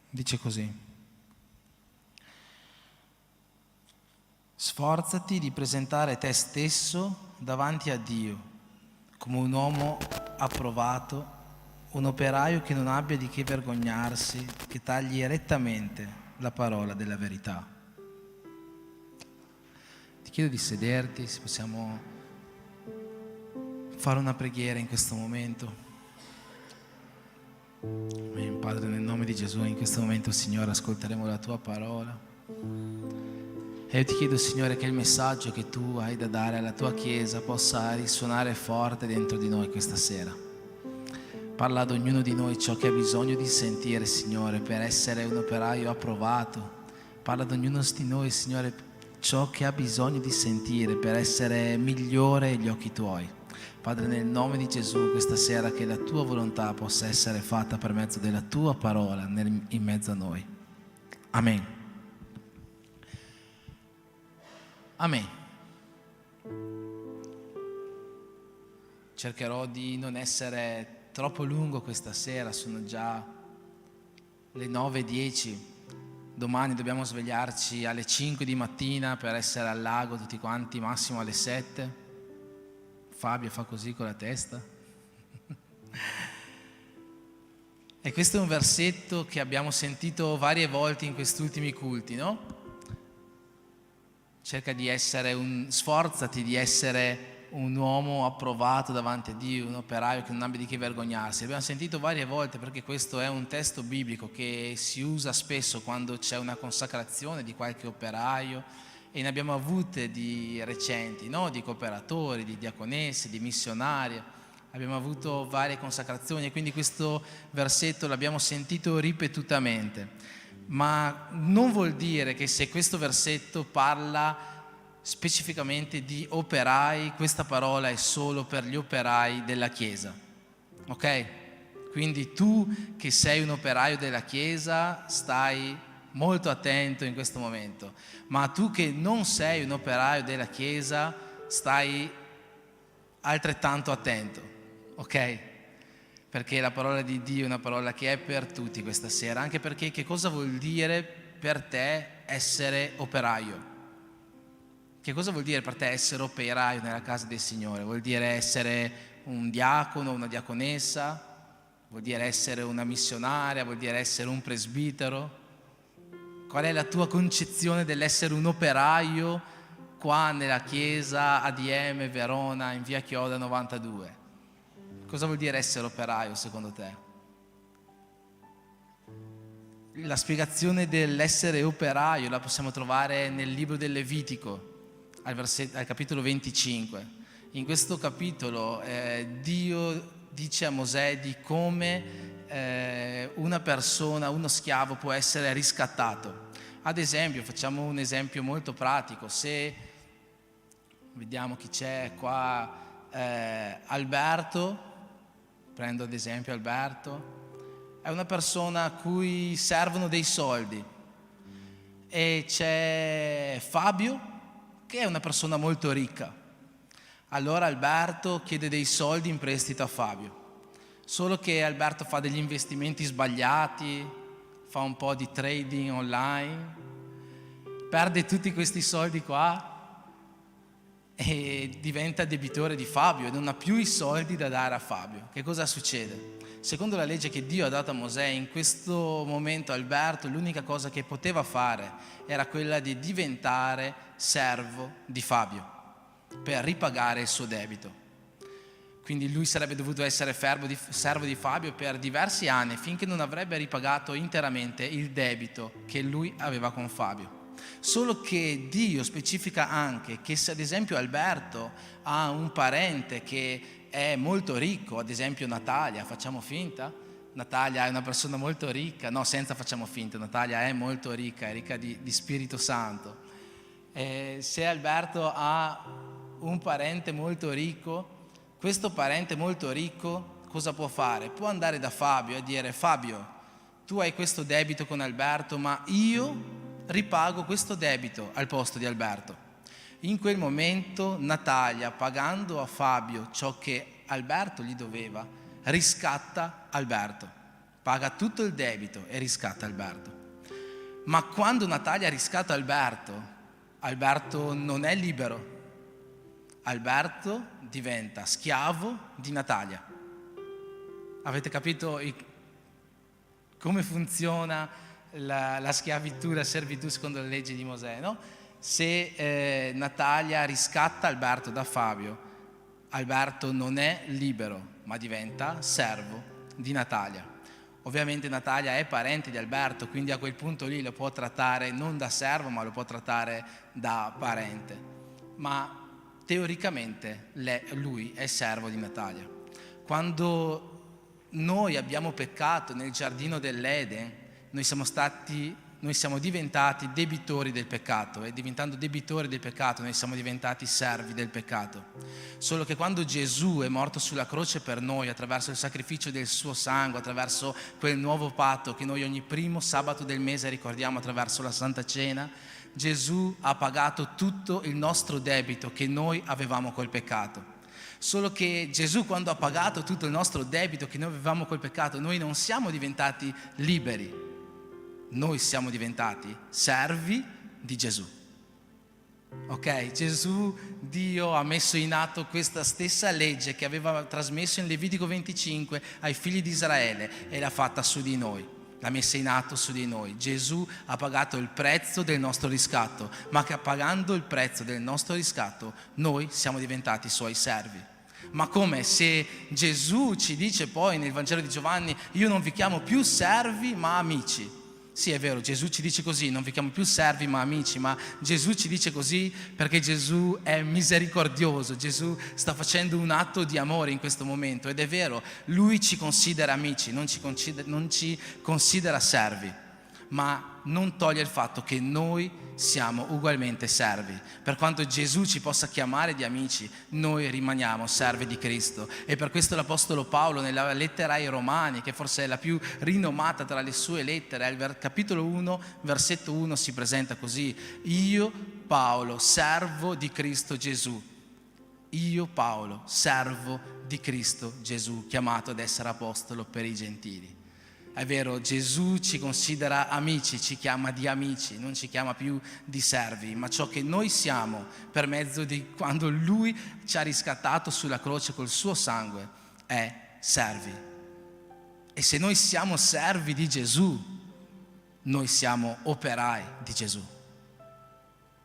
A: Dice così: sforzati di presentare te stesso davanti a Dio come un uomo approvato, un operaio che non abbia di che vergognarsi, che tagli rettamente la parola della verità. Ti chiedo di sederti, se possiamo fare una preghiera in questo momento. Amen. Padre, nel nome di Gesù, in questo momento, Signore, ascolteremo la Tua parola. E io ti chiedo, Signore, che il messaggio che Tu hai da dare alla Tua Chiesa possa risuonare forte dentro di noi questa sera. Parla ad ognuno di noi ciò che ha bisogno di sentire, Signore, per essere un operaio approvato. Parla ad ognuno di noi, Signore, ciò che ha bisogno di sentire per essere migliore agli occhi Tuoi. Padre, nel nome di Gesù, questa sera che la Tua volontà possa essere fatta per mezzo della Tua parola in mezzo a noi. Amen. Amen. Cercherò di non essere troppo lungo questa sera, sono già le 9:10. Domani dobbiamo svegliarci alle 5 di mattina per essere al lago tutti quanti, massimo alle 7. Fabio fa così con la testa. E questo è un versetto che abbiamo sentito varie volte in questi ultimi culti, no? Cerca di essere sforzati di essere un uomo approvato davanti a Dio, un operaio che non abbia di che vergognarsi. L'abbiamo sentito varie volte perché questo è un testo biblico che si usa spesso quando c'è una consacrazione di qualche operaio, e ne abbiamo avute di recenti, no? Di cooperatori, di diaconesse, di missionari. Abbiamo avuto varie consacrazioni e quindi questo versetto l'abbiamo sentito ripetutamente. Ma non vuol dire che se questo versetto parla specificamente di operai, questa parola è solo per gli operai della Chiesa, ok? Quindi tu che sei un operaio della Chiesa stai molto attento in questo momento, ma tu che non sei un operaio della Chiesa stai altrettanto attento, ok? Perché la parola di Dio è una parola che è per tutti questa sera, anche perché che cosa vuol dire per te essere operaio? Che cosa vuol dire per te essere operaio nella casa del Signore? Vuol dire essere un diacono, una diaconessa? Vuol dire essere una missionaria? Vuol dire essere un presbitero? Qual è la tua concezione dell'essere un operaio qua nella chiesa ADM Verona in via Chioda 92? Cosa vuol dire essere operaio secondo te? La spiegazione dell'essere operaio la possiamo trovare nel libro del Levitico, al capitolo 25. In questo capitolo Dio dice a Mosè di come una persona, uno schiavo può essere riscattato. Ad esempio, facciamo un esempio molto pratico, se vediamo chi c'è qua, Alberto, prendo ad esempio Alberto, è una persona a cui servono dei soldi, e c'è Fabio che è una persona molto ricca. Allora Alberto chiede dei soldi in prestito a Fabio, solo che Alberto fa degli investimenti sbagliati, fa un po' di trading online, perde tutti questi soldi qua e diventa debitore di Fabio e non ha più i soldi da dare a Fabio. Che cosa succede? Secondo la legge che Dio ha dato a Mosè, in questo momento Alberto l'unica cosa che poteva fare era quella di diventare servo di Fabio per ripagare il suo debito. Quindi lui sarebbe dovuto essere servo di Fabio per diversi anni, finché non avrebbe ripagato interamente il debito che lui aveva con Fabio. Solo che Dio specifica anche che se ad esempio Alberto ha un parente che è molto ricco, ad esempio Natalia, facciamo finta? Natalia è una persona molto ricca, no, senza facciamo finta, Natalia è molto ricca, è ricca di Spirito Santo. Se Alberto ha un parente molto ricco, questo parente molto ricco cosa può fare? Può andare da Fabio e dire: Fabio, tu hai questo debito con Alberto, ma io ripago questo debito al posto di Alberto. In quel momento Natalia, pagando a Fabio ciò che Alberto gli doveva, riscatta Alberto, paga tutto il debito e riscatta Alberto. Ma quando Natalia riscatta Alberto, Alberto non è libero, Alberto diventa schiavo di Natalia. Avete capito come funziona la schiavitù, la servitù secondo le leggi di Mosè, no? Se Natalia riscatta Alberto da Fabio, Alberto non è libero, ma diventa servo di Natalia. Ovviamente Natalia è parente di Alberto, quindi a quel punto lì lo può trattare non da servo, ma lo può trattare da parente. Ma teoricamente lui è servo di Natalia. Quando noi abbiamo peccato nel giardino dell'Eden, noi siamo diventati debitori del peccato, e diventando debitori del peccato noi siamo diventati servi del peccato. Solo che quando Gesù è morto sulla croce per noi, attraverso il sacrificio del suo sangue, attraverso quel nuovo patto che noi ogni primo sabato del mese ricordiamo attraverso la Santa Cena, Gesù ha pagato tutto il nostro debito che noi avevamo col peccato. Solo che Gesù, quando ha pagato tutto il nostro debito che noi avevamo col peccato, noi non siamo diventati liberi, noi siamo diventati servi di Gesù. Ok? Gesù, Dio ha messo in atto questa stessa legge che aveva trasmesso in Levitico 25 ai figli di Israele e l'ha fatta su di noi, l'ha messa in atto su di noi. Gesù ha pagato il prezzo del nostro riscatto, ma che pagando il prezzo del nostro riscatto noi siamo diventati suoi servi. Ma come? Se Gesù ci dice poi nel Vangelo di Giovanni: io non vi chiamo più servi ma amici. Sì, è vero, Gesù ci dice così, non vi chiamo più servi ma amici, ma Gesù ci dice così perché Gesù è misericordioso, Gesù sta facendo un atto di amore in questo momento, ed è vero, Lui ci considera amici, non ci considera servi, ma non toglie il fatto che noi siamo ugualmente servi. Per quanto Gesù ci possa chiamare di amici, noi rimaniamo servi di Cristo. E per questo l'Apostolo Paolo nella lettera ai Romani, che forse è la più rinomata tra le sue lettere, al capitolo 1, versetto 1 si presenta così: io Paolo, servo di Cristo Gesù. Io Paolo, servo di Cristo Gesù, chiamato ad essere apostolo per i gentili. È vero, Gesù ci considera amici, ci chiama di amici, non ci chiama più di servi, ma ciò che noi siamo per mezzo di quando Lui ci ha riscattato sulla croce col suo sangue è servi. E se noi siamo servi di Gesù, noi siamo operai di Gesù.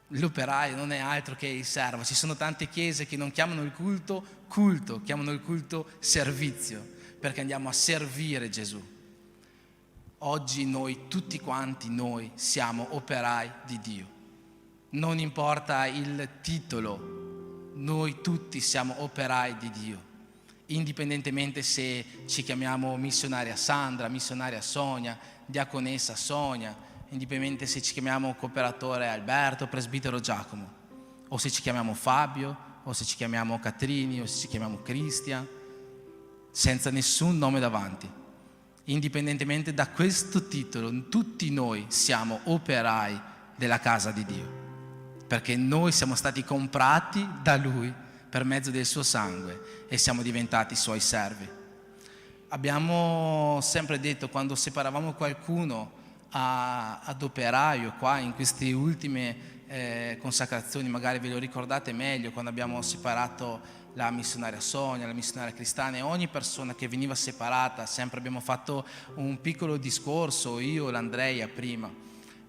A: L'operaio non è altro che il servo. Ci sono tante chiese che non chiamano il culto, chiamano il culto servizio, perché andiamo a servire Gesù. Oggi noi, tutti quanti noi, siamo operai di Dio. Non importa il titolo, noi tutti siamo operai di Dio. indipendentemente se ci chiamiamo missionaria Sandra, missionaria Sonia, diaconessa Sonia, indipendentemente se ci chiamiamo cooperatore Alberto, presbitero Giacomo, o se ci chiamiamo Fabio, o se ci chiamiamo Catrini, o se ci chiamiamo Cristian, senza nessun nome davanti. Indipendentemente da questo titolo, tutti noi siamo operai della casa di Dio, perché noi siamo stati comprati da Lui per mezzo del suo sangue e siamo diventati suoi servi. Abbiamo sempre detto, quando separavamo qualcuno ad operaio, qua in queste ultime consacrazioni, magari ve lo ricordate meglio, quando abbiamo separato la missionaria Sonia, la missionaria Cristana, e ogni persona che veniva separata, sempre abbiamo fatto un piccolo discorso, io, l'Andrea prima,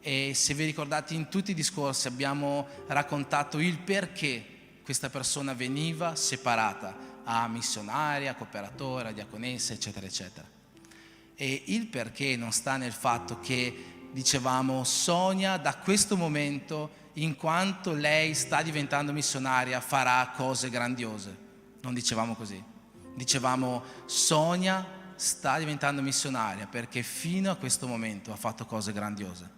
A: e se vi ricordate in tutti i discorsi abbiamo raccontato il perché questa persona veniva separata a missionaria, a cooperatore, a diaconessa, eccetera, eccetera. E il perché non sta nel fatto che dicevamo Sonia da questo momento, in quanto lei sta diventando missionaria, farà cose grandiose. Non dicevamo così. Dicevamo Sonia sta diventando missionaria perché fino a questo momento ha fatto cose grandiose,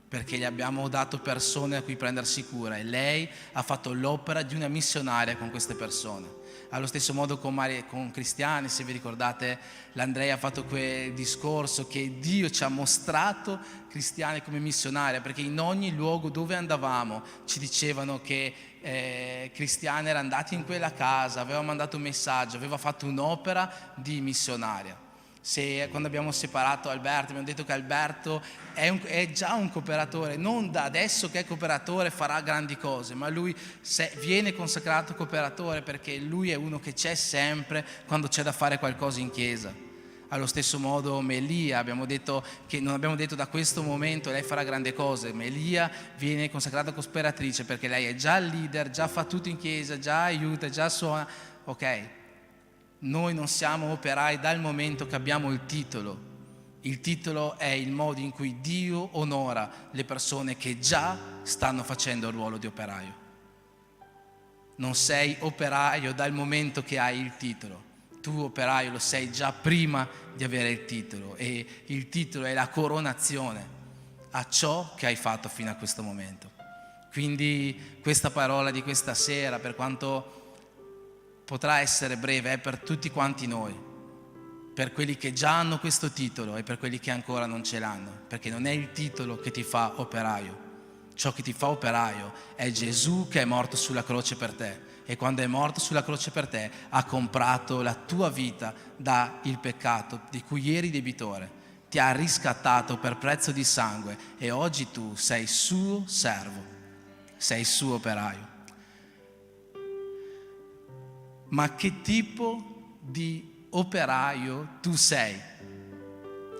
A: perché gli abbiamo dato persone a cui prendersi cura e lei ha fatto l'opera di una missionaria con queste persone. Allo stesso modo con Cristiani, se vi ricordate, l'Andrea ha fatto quel discorso che Dio ci ha mostrato Cristiani come missionaria, perché in ogni luogo dove andavamo ci dicevano che Cristiani era andato in quella casa, aveva mandato un messaggio, aveva fatto un'opera di missionaria. Quando abbiamo separato Alberto, abbiamo detto che Alberto è già un cooperatore, non da adesso che è cooperatore farà grandi cose, ma lui viene consacrato cooperatore perché lui è uno che c'è sempre quando c'è da fare qualcosa in chiesa. Allo stesso modo Melia, abbiamo detto che non abbiamo detto da questo momento lei farà grandi cose, Melia viene consacrata cooperatrice perché lei è già leader, già fa tutto in chiesa, già aiuta, già suona, ok. Noi non siamo operai dal momento che abbiamo il titolo. Il titolo è il modo in cui Dio onora le persone che già stanno facendo il ruolo di operaio. Non sei operaio dal momento che hai il titolo. Tu operaio lo sei già prima di avere il titolo, e il titolo è la coronazione a ciò che hai fatto fino a questo momento. Quindi questa parola di questa sera, per quanto potrà essere breve, è per tutti quanti noi, per quelli che già hanno questo titolo e per quelli che ancora non ce l'hanno, perché non è il titolo che ti fa operaio. Ciò che ti fa operaio è Gesù che è morto sulla croce per te, e quando è morto sulla croce per te ha comprato la tua vita dal peccato di cui eri debitore, ti ha riscattato per prezzo di sangue e oggi tu sei suo servo, sei suo operaio. Ma che tipo di operaio tu sei?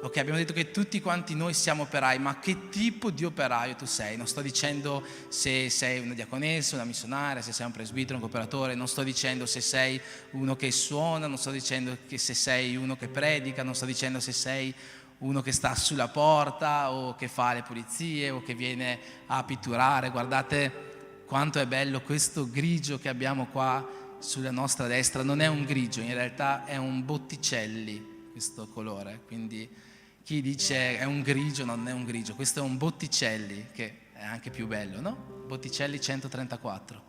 A: Ok, abbiamo detto che tutti quanti noi siamo operai, ma che tipo di operaio tu sei? Non sto dicendo se sei una diaconessa, una missionaria, se sei un presbitero, un cooperatore, non sto dicendo se sei uno che suona, non sto dicendo che se sei uno che predica, non sto dicendo se sei uno che sta sulla porta o che fa le pulizie o che viene a pitturare. Guardate quanto è bello questo grigio che abbiamo qua sulla nostra destra. Non è un grigio, in realtà è un Botticelli questo colore, quindi chi dice è un grigio non è un grigio, questo è un Botticelli, che è anche più bello, no? Botticelli 134.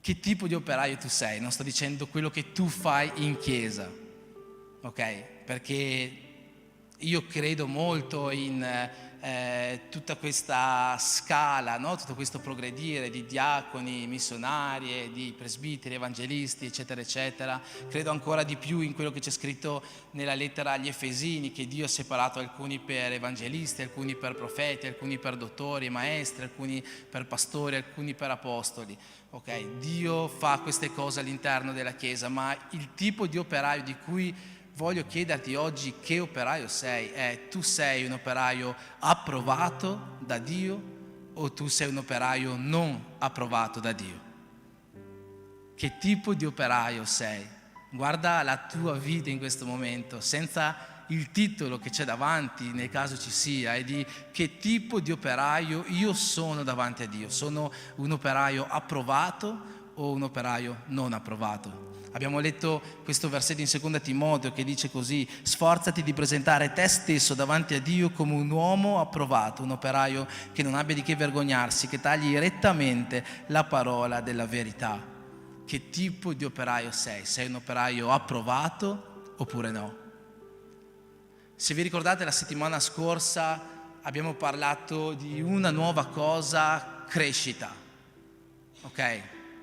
A: Che tipo di operaio tu sei? Non sto dicendo quello che tu fai in chiesa, ok? Perché io credo molto in tutta questa scala, no? Tutto questo progredire di diaconi, missionari, di presbiteri, evangelisti, eccetera, eccetera. Credo ancora di più in quello che c'è scritto nella lettera agli Efesini, che Dio ha separato alcuni per evangelisti, alcuni per profeti, alcuni per dottori, maestri, alcuni per pastori, alcuni per apostoli. Ok, Dio fa queste cose all'interno della Chiesa, ma il tipo di operaio di cui voglio chiederti oggi che operaio sei. Tu sei un operaio approvato da Dio o tu sei un operaio non approvato da Dio? Che tipo di operaio sei? Guarda la tua vita in questo momento, senza il titolo che c'è davanti, nel caso ci sia, e di che tipo di operaio io sono davanti a Dio. Sono un operaio approvato o un operaio non approvato. Abbiamo letto questo versetto in 2 Timoteo che dice così: sforzati di presentare te stesso davanti a Dio come un uomo approvato, un operaio che non abbia di che vergognarsi, che tagli rettamente la parola della verità. Che tipo di operaio sei? Sei un operaio approvato oppure no? Se vi ricordate, la settimana scorsa abbiamo parlato di una nuova cosa: crescita. Ok?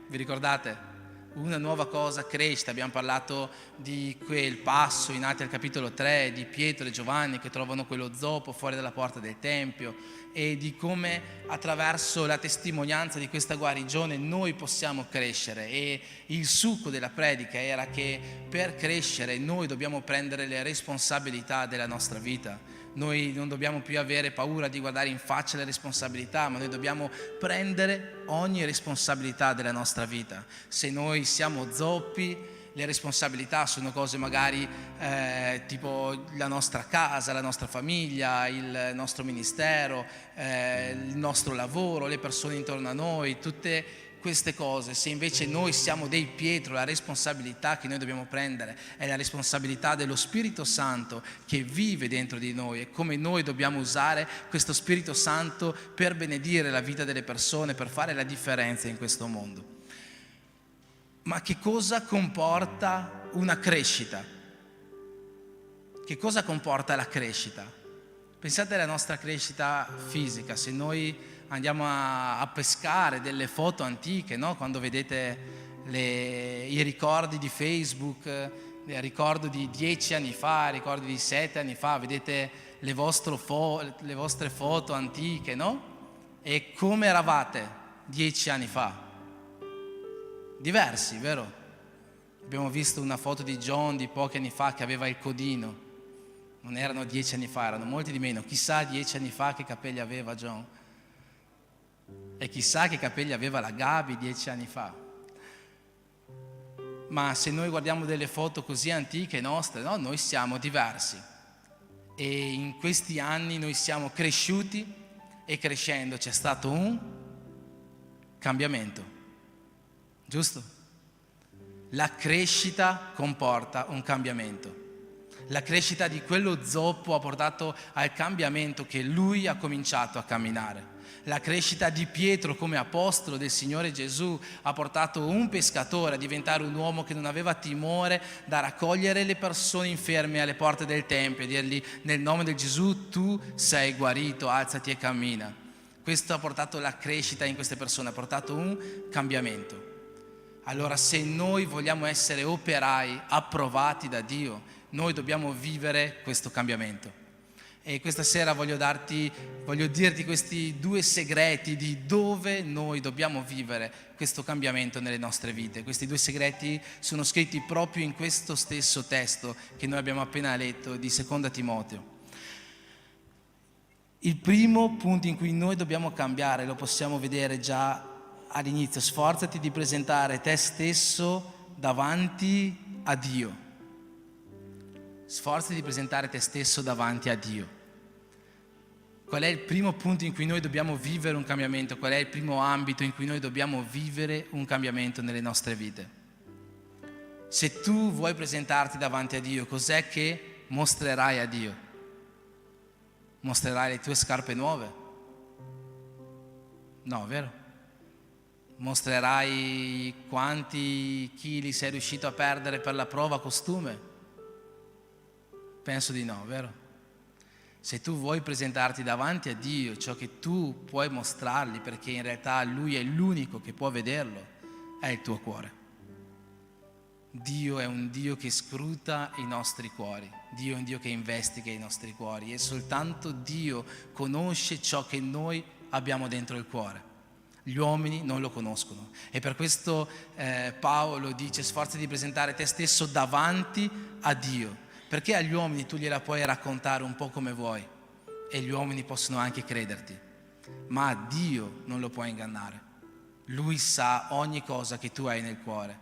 A: Vi ricordate? Una nuova cosa, crescita. Abbiamo parlato di quel passo in Atti al capitolo 3 di Pietro e Giovanni che trovano quello zoppo fuori dalla porta del Tempio, e di come attraverso la testimonianza di questa guarigione noi possiamo crescere. E il succo della predica era che per crescere noi dobbiamo prendere le responsabilità della nostra vita. Noi non dobbiamo più avere paura di guardare in faccia le responsabilità, ma noi dobbiamo prendere ogni responsabilità della nostra vita. Se noi siamo zoppi, le responsabilità sono cose magari tipo la nostra casa, la nostra famiglia, il nostro ministero, il nostro lavoro, le persone intorno a noi, tutte queste cose. Se invece noi siamo dei Pietro, la responsabilità che noi dobbiamo prendere è la responsabilità dello Spirito Santo che vive dentro di noi, e come noi dobbiamo usare questo Spirito Santo per benedire la vita delle persone, per fare la differenza in questo mondo. Ma che cosa comporta una crescita? Che cosa comporta la crescita? Pensate alla nostra crescita fisica. Se noi andiamo a pescare delle foto antiche, no? Quando vedete i ricordi di Facebook, il ricordo di 10 anni fa, il ricordo di 7 anni fa, vedete le vostre foto antiche, no? E come eravate 10 anni fa? Diversi, vero? Abbiamo visto una foto di John di pochi anni fa che aveva il codino. Non erano 10 anni fa, erano molti di meno. Chissà 10 anni fa che capelli aveva John. E chissà che capelli aveva la Gabi 10 anni fa. Ma se noi guardiamo delle foto così antiche nostre, no? Noi siamo diversi. E in questi anni noi siamo cresciuti, e crescendo c'è stato un cambiamento. Giusto? La crescita comporta un cambiamento. La crescita di quello zoppo ha portato al cambiamento che lui ha cominciato a camminare. La crescita di Pietro come apostolo del Signore Gesù ha portato un pescatore a diventare un uomo che non aveva timore da raccogliere le persone inferme alle porte del Tempio e dirgli: nel nome di Gesù tu sei guarito, alzati e cammina. Questo ha portato la crescita in queste persone, ha portato un cambiamento. Allora, se noi vogliamo essere operai approvati da Dio, noi dobbiamo vivere questo cambiamento. E questa sera voglio dirti questi 2 segreti di dove noi dobbiamo vivere questo cambiamento nelle nostre vite. Questi 2 segreti sono scritti proprio in questo stesso testo che noi abbiamo appena letto di 2 Timoteo. Il primo punto in cui noi dobbiamo cambiare lo possiamo vedere già all'inizio: sforzati di presentare te stesso davanti a Dio. Sforzati di presentare te stesso davanti a Dio. Qual è il primo punto in cui noi dobbiamo vivere un cambiamento? Qual è il primo ambito in cui noi dobbiamo vivere un cambiamento nelle nostre vite? Se tu vuoi presentarti davanti a Dio, cos'è che mostrerai a Dio? Mostrerai le tue scarpe nuove? No, vero? Mostrerai quanti chili sei riuscito a perdere per la prova costume? Penso di no, vero? Se tu vuoi presentarti davanti a Dio, ciò che tu puoi mostrargli, perché in realtà Lui è l'unico che può vederlo, è il tuo cuore. Dio è un Dio che scruta i nostri cuori. Dio è un Dio che investiga i nostri cuori, e soltanto Dio conosce ciò che noi abbiamo dentro il cuore. Gli uomini non lo conoscono, e per questo Paolo dice: sforzati di presentare te stesso davanti a Dio, perché agli uomini tu gliela puoi raccontare un po' come vuoi e gli uomini possono anche crederti, ma a Dio non lo puoi ingannare. Lui sa ogni cosa che tu hai nel cuore,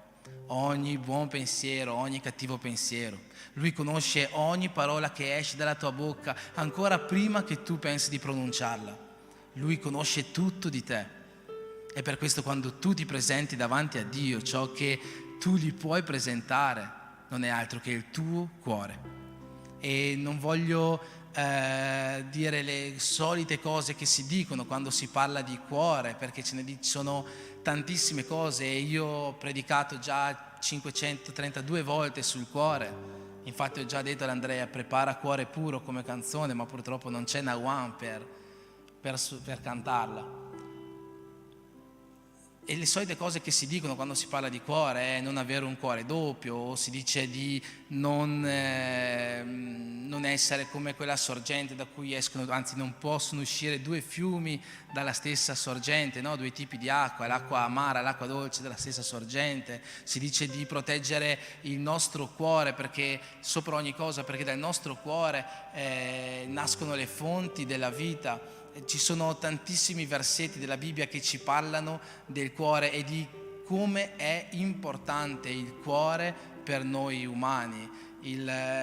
A: ogni buon pensiero, ogni cattivo pensiero. Lui conosce ogni parola che esce dalla tua bocca ancora prima che tu pensi di pronunciarla. Lui conosce tutto di te. E per questo quando tu ti presenti davanti a Dio, ciò che tu gli puoi presentare non è altro che il tuo cuore. E non voglio dire le solite cose che si dicono quando si parla di cuore, perché sono tantissime cose e io ho predicato già 532 volte sul cuore. Infatti ho già detto ad Andrea: prepara Cuore Puro come canzone, ma purtroppo non c'è Nawan per cantarla. E le solite cose che si dicono quando si parla di cuore è non avere un cuore doppio, o si dice di non essere come quella sorgente da cui escono, anzi non possono uscire due fiumi dalla stessa sorgente, no? Due tipi di acqua, l'acqua amara e l'acqua dolce della stessa sorgente. Si dice di proteggere il nostro cuore perché sopra ogni cosa, perché dal nostro cuore nascono le fonti della vita. Ci sono tantissimi versetti della Bibbia che ci parlano del cuore e di come è importante il cuore per noi umani.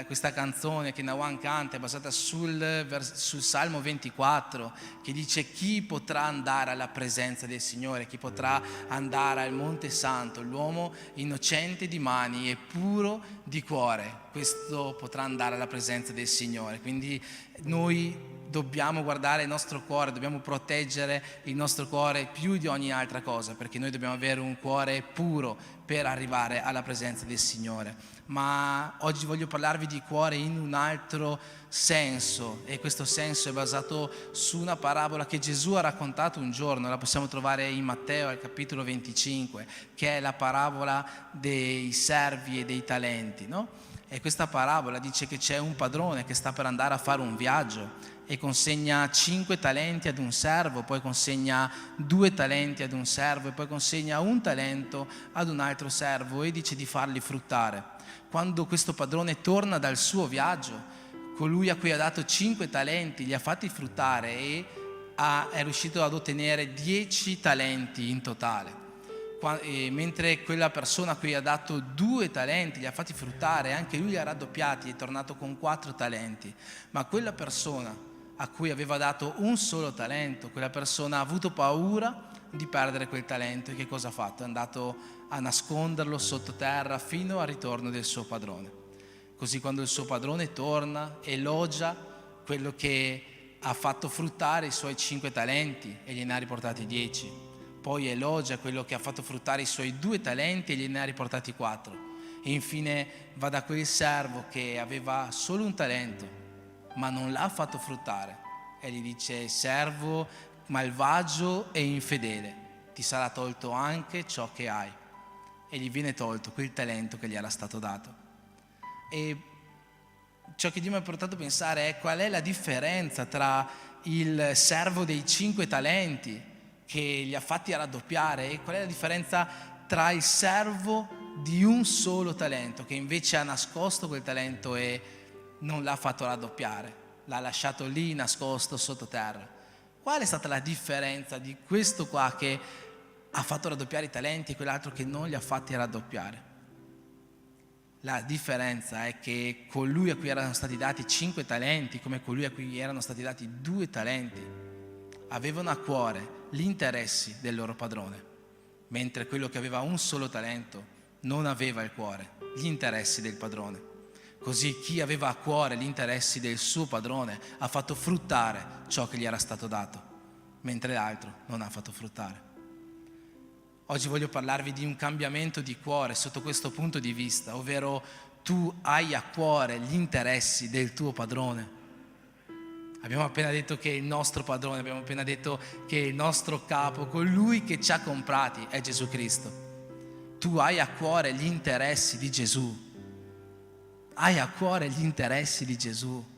A: Questa canzone che Nawan canta è basata sul Salmo 24, che dice: chi potrà andare alla presenza del Signore, chi potrà andare al Monte Santo? L'uomo innocente di mani e puro di cuore, questo potrà andare alla presenza del Signore. Quindi noi dobbiamo guardare il nostro cuore, dobbiamo proteggere il nostro cuore più di ogni altra cosa, perché noi dobbiamo avere un cuore puro per arrivare alla presenza del Signore. Ma oggi voglio parlarvi di cuore in un altro senso, e questo senso è basato su una parabola che Gesù ha raccontato un giorno. La possiamo trovare in Matteo al capitolo 25, che è la parabola dei servi e dei talenti, no? E questa parabola dice che c'è un padrone che sta per andare a fare un viaggio e consegna 5 talenti ad un servo, poi consegna 2 talenti ad un servo e poi consegna 1 talento ad un altro servo e dice di farli fruttare. Quando questo padrone torna dal suo viaggio, colui a cui ha dato 5 talenti li ha fatti fruttare e è riuscito ad ottenere 10 talenti in totale. Mentre quella persona a cui ha dato 2 talenti li ha fatti fruttare, anche lui li ha raddoppiati, è tornato con 4 talenti. Ma quella persona a cui aveva dato un solo talento, quella persona ha avuto paura di perdere quel talento e che cosa ha fatto? È andato a nasconderlo sottoterra fino al ritorno del suo padrone. Così quando il suo padrone torna, elogia quello che ha fatto fruttare i suoi 5 talenti e gliene ha riportati 10. Poi elogia quello che ha fatto fruttare i suoi 2 talenti e gliene ha riportati 4. E infine va da quel servo che aveva solo un talento ma non l'ha fatto fruttare e gli dice: servo malvagio e infedele, ti sarà tolto anche ciò che hai. E gli viene tolto quel talento che gli era stato dato. E ciò che Dio mi ha portato a pensare è qual è la differenza tra il servo dei 5 talenti che li ha fatti raddoppiare e qual è la differenza tra il servo di un solo talento che invece ha nascosto quel talento e non l'ha fatto raddoppiare, l'ha lasciato lì nascosto sottoterra. Qual è stata la differenza di questo qua che ha fatto raddoppiare i talenti e quell'altro che non li ha fatti raddoppiare? La differenza è che colui a cui erano stati dati 5 talenti, come colui a cui erano stati dati 2 talenti, avevano a cuore gli interessi del loro padrone, mentre quello che aveva un solo talento non aveva il cuore, gli interessi del padrone. Così chi aveva a cuore gli interessi del suo padrone ha fatto fruttare ciò che gli era stato dato, mentre l'altro non ha fatto fruttare. Oggi voglio parlarvi di un cambiamento di cuore sotto questo punto di vista, ovvero tu hai a cuore gli interessi del tuo padrone. Abbiamo appena detto che il nostro padrone, abbiamo appena detto che il nostro capo, colui che ci ha comprati, è Gesù Cristo. Tu hai a cuore gli interessi di Gesù. Hai a cuore gli interessi di Gesù.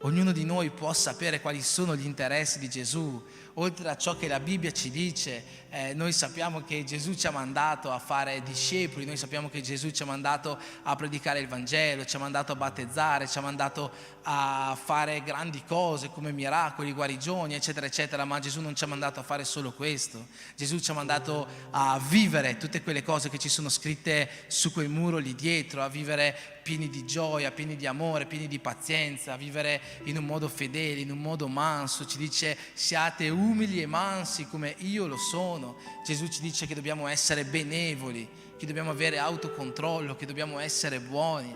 A: Ognuno di noi può sapere quali sono gli interessi di Gesù. Oltre a ciò che la Bibbia ci dice, noi sappiamo che Gesù ci ha mandato a fare discepoli, noi sappiamo che Gesù ci ha mandato a predicare il Vangelo, ci ha mandato a battezzare, ci ha mandato a fare grandi cose come miracoli, guarigioni, eccetera, eccetera, ma Gesù non ci ha mandato a fare solo questo. Gesù ci ha mandato a vivere tutte quelle cose che ci sono scritte su quel muro lì dietro, a vivere pieni di gioia, pieni di amore, pieni di pazienza, a vivere in un modo fedele, in un modo manso. Ci dice: siate umili e mansi come io lo sono. Gesù ci dice che dobbiamo essere benevoli, che dobbiamo avere autocontrollo, che dobbiamo essere buoni.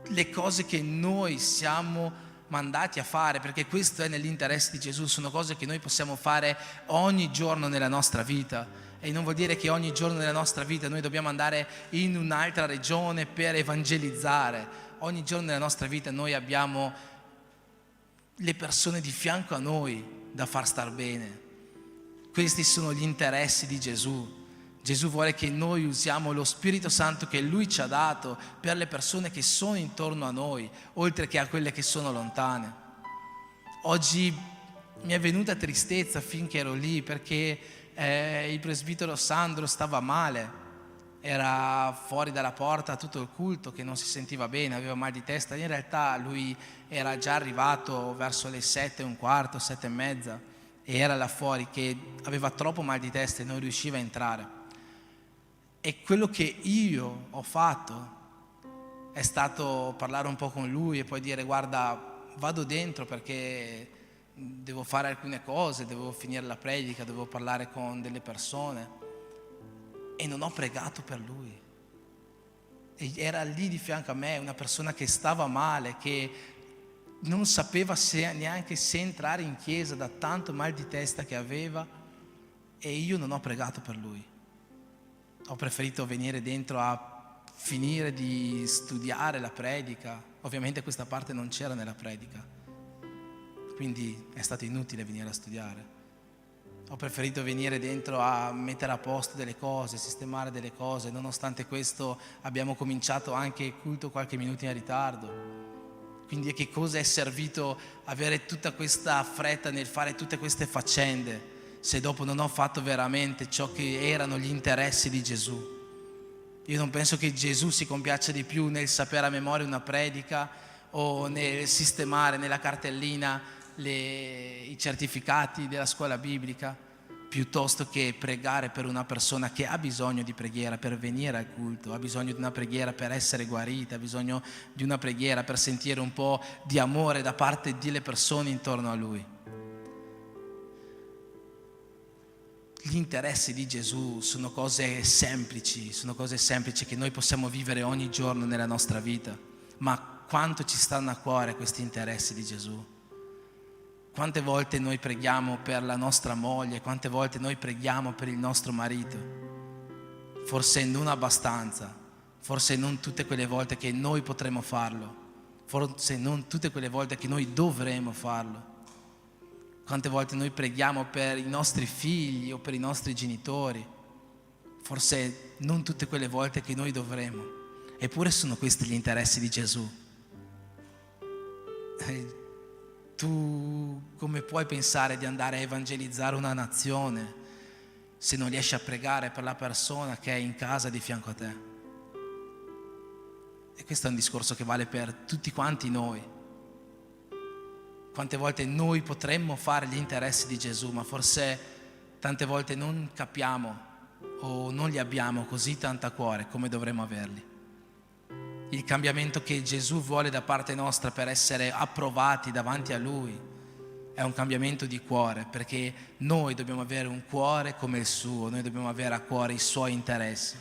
A: Le cose che noi siamo mandati a fare, perché questo è nell'interesse di Gesù, sono cose che noi possiamo fare ogni giorno nella nostra vita. E non vuol dire che ogni giorno nella nostra vita noi dobbiamo andare in un'altra regione per evangelizzare. Ogni giorno nella nostra vita noi abbiamo le persone di fianco a noi da far star bene. Questi sono gli interessi di Gesù. Gesù vuole che noi usiamo lo Spirito Santo che Lui ci ha dato per le persone che sono intorno a noi, oltre che a quelle che sono lontane. Oggi mi è venuta tristezza finché ero lì, perché il presbitero Sandro stava male, era fuori dalla porta tutto il culto che non si sentiva bene, aveva mal di testa. In realtà lui era già arrivato verso le 7:15, 7:30, e era là fuori che aveva troppo mal di testa e non riusciva a entrare. E quello che io ho fatto è stato parlare un po' con lui e poi dire: guarda, vado dentro perché devo fare alcune cose, devo finire la predica, devo parlare con delle persone. E non ho pregato per lui. E era lì di fianco a me una persona che stava male, che non sapeva neanche se entrare in chiesa da tanto mal di testa che aveva, e io non ho pregato per lui. Ho preferito venire dentro a finire di studiare la predica. Ovviamente questa parte non c'era nella predica, quindi è stato inutile venire a studiare. Ho preferito venire dentro a mettere a posto delle cose, sistemare delle cose. Nonostante questo abbiamo cominciato anche il culto qualche minuto in ritardo. Quindi a che cosa è servito avere tutta questa fretta nel fare tutte queste faccende, se dopo non ho fatto veramente ciò che erano gli interessi di Gesù? Io non penso che Gesù si compiaccia di più nel sapere a memoria una predica o nel sistemare nella cartellina i certificati della scuola biblica, piuttosto che pregare per una persona che ha bisogno di preghiera per venire al culto, ha bisogno di una preghiera per essere guarita, ha bisogno di una preghiera per sentire un po' di amore da parte delle persone intorno a lui. Gli interessi di Gesù sono cose semplici che noi possiamo vivere ogni giorno nella nostra vita. Ma quanto ci stanno a cuore questi interessi di Gesù? Quante volte noi preghiamo per la nostra moglie, quante volte noi preghiamo per il nostro marito? Forse non abbastanza, forse non tutte quelle volte che noi potremo farlo, forse non tutte quelle volte che noi dovremo farlo. Quante volte noi preghiamo per i nostri figli o per i nostri genitori, forse non tutte quelle volte che noi dovremo. Eppure sono questi gli interessi di Gesù. Tu come puoi pensare di andare a evangelizzare una nazione se non riesci a pregare per la persona che è in casa di fianco a te? E questo è un discorso che vale per tutti quanti noi. Quante volte noi potremmo fare gli interessi di Gesù, ma forse tante volte non capiamo o non li abbiamo così tanto a cuore come dovremmo averli. Il cambiamento che Gesù vuole da parte nostra per essere approvati davanti a Lui è un cambiamento di cuore, perché noi dobbiamo avere un cuore come il suo, noi dobbiamo avere a cuore i suoi interessi.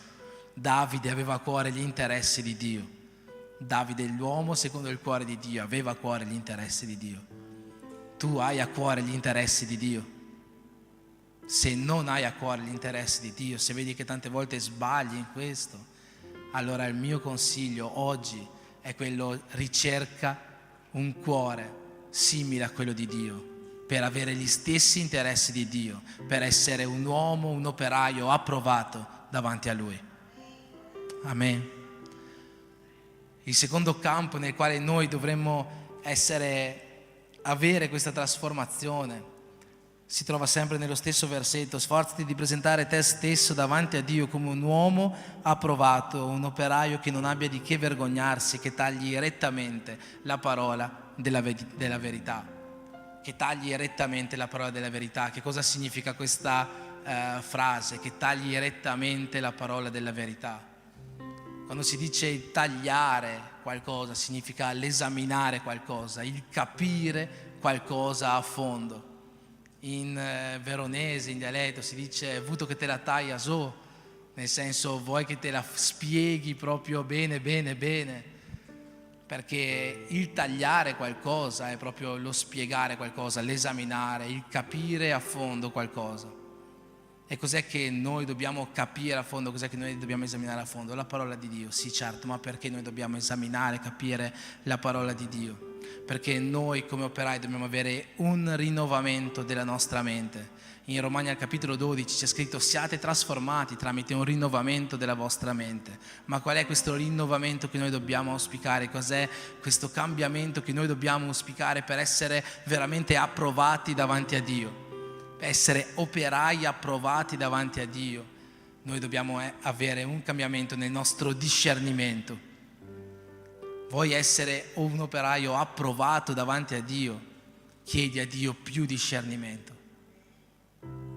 A: Davide aveva a cuore gli interessi di Dio. Davide, l'uomo secondo il cuore di Dio, aveva a cuore gli interessi di Dio. Tu hai a cuore gli interessi di Dio? Se non hai a cuore gli interessi di Dio, se vedi che tante volte sbagli in questo, allora il mio consiglio oggi è quello: ricerca un cuore simile a quello di Dio, per avere gli stessi interessi di Dio, per essere un uomo, un operaio approvato davanti a Lui. Amen. Il secondo campo nel quale noi dovremmo avere questa trasformazione si trova sempre nello stesso versetto: sforzati di presentare te stesso davanti a Dio come un uomo approvato, un operaio che non abbia di che vergognarsi, che tagli rettamente la parola della verità. Che tagli rettamente la parola della verità. Che cosa significa questa frase? Che tagli rettamente la parola della verità. Quando si dice tagliare qualcosa, significa l'esaminare qualcosa, il capire qualcosa a fondo. In veronese, in dialetto, si dice vuto che te la taglia so, nel senso vuoi che te la spieghi proprio bene, perché il tagliare qualcosa è proprio lo spiegare qualcosa, l'esaminare, il capire a fondo qualcosa. E cos'è che noi dobbiamo capire a fondo, cos'è che noi dobbiamo esaminare a fondo? La parola di Dio, sì certo, ma perché noi dobbiamo esaminare, capire la parola di Dio? Perché noi come operai dobbiamo avere un rinnovamento della nostra mente. In Romani al capitolo 12 c'è scritto: siate trasformati tramite un rinnovamento della vostra mente. Ma qual è questo rinnovamento che noi dobbiamo auspicare? Cos'è questo cambiamento che noi dobbiamo auspicare per essere veramente approvati davanti a Dio? Per essere operai approvati davanti a Dio, noi dobbiamo avere un cambiamento nel nostro discernimento. Vuoi essere un operaio approvato davanti a Dio? Chiedi a Dio più discernimento.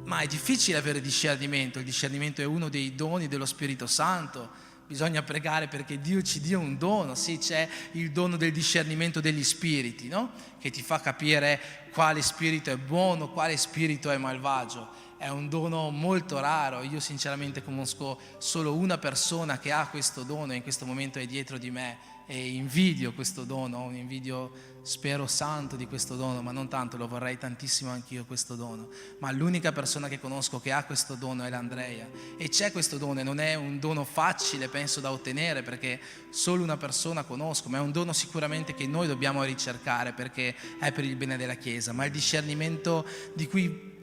A: Ma è difficile avere discernimento. Il discernimento è uno dei doni dello Spirito Santo. Bisogna pregare perché Dio ci dia un dono. Sì, c'è il dono del discernimento degli spiriti, no? Che ti fa capire quale spirito è buono, quale spirito è malvagio. È un dono molto raro. Io sinceramente conosco solo una persona che ha questo dono e in questo momento è dietro di me. E invidio questo dono, un invidio spero santo di questo dono, ma non tanto, lo vorrei tantissimo anch'io questo dono. Ma l'unica persona che conosco che ha questo dono è l'Andrea. E c'è questo dono, e non è un dono facile, penso, da ottenere, perché solo una persona conosco, ma è un dono sicuramente che noi dobbiamo ricercare perché è per il bene della Chiesa. Ma il discernimento di cui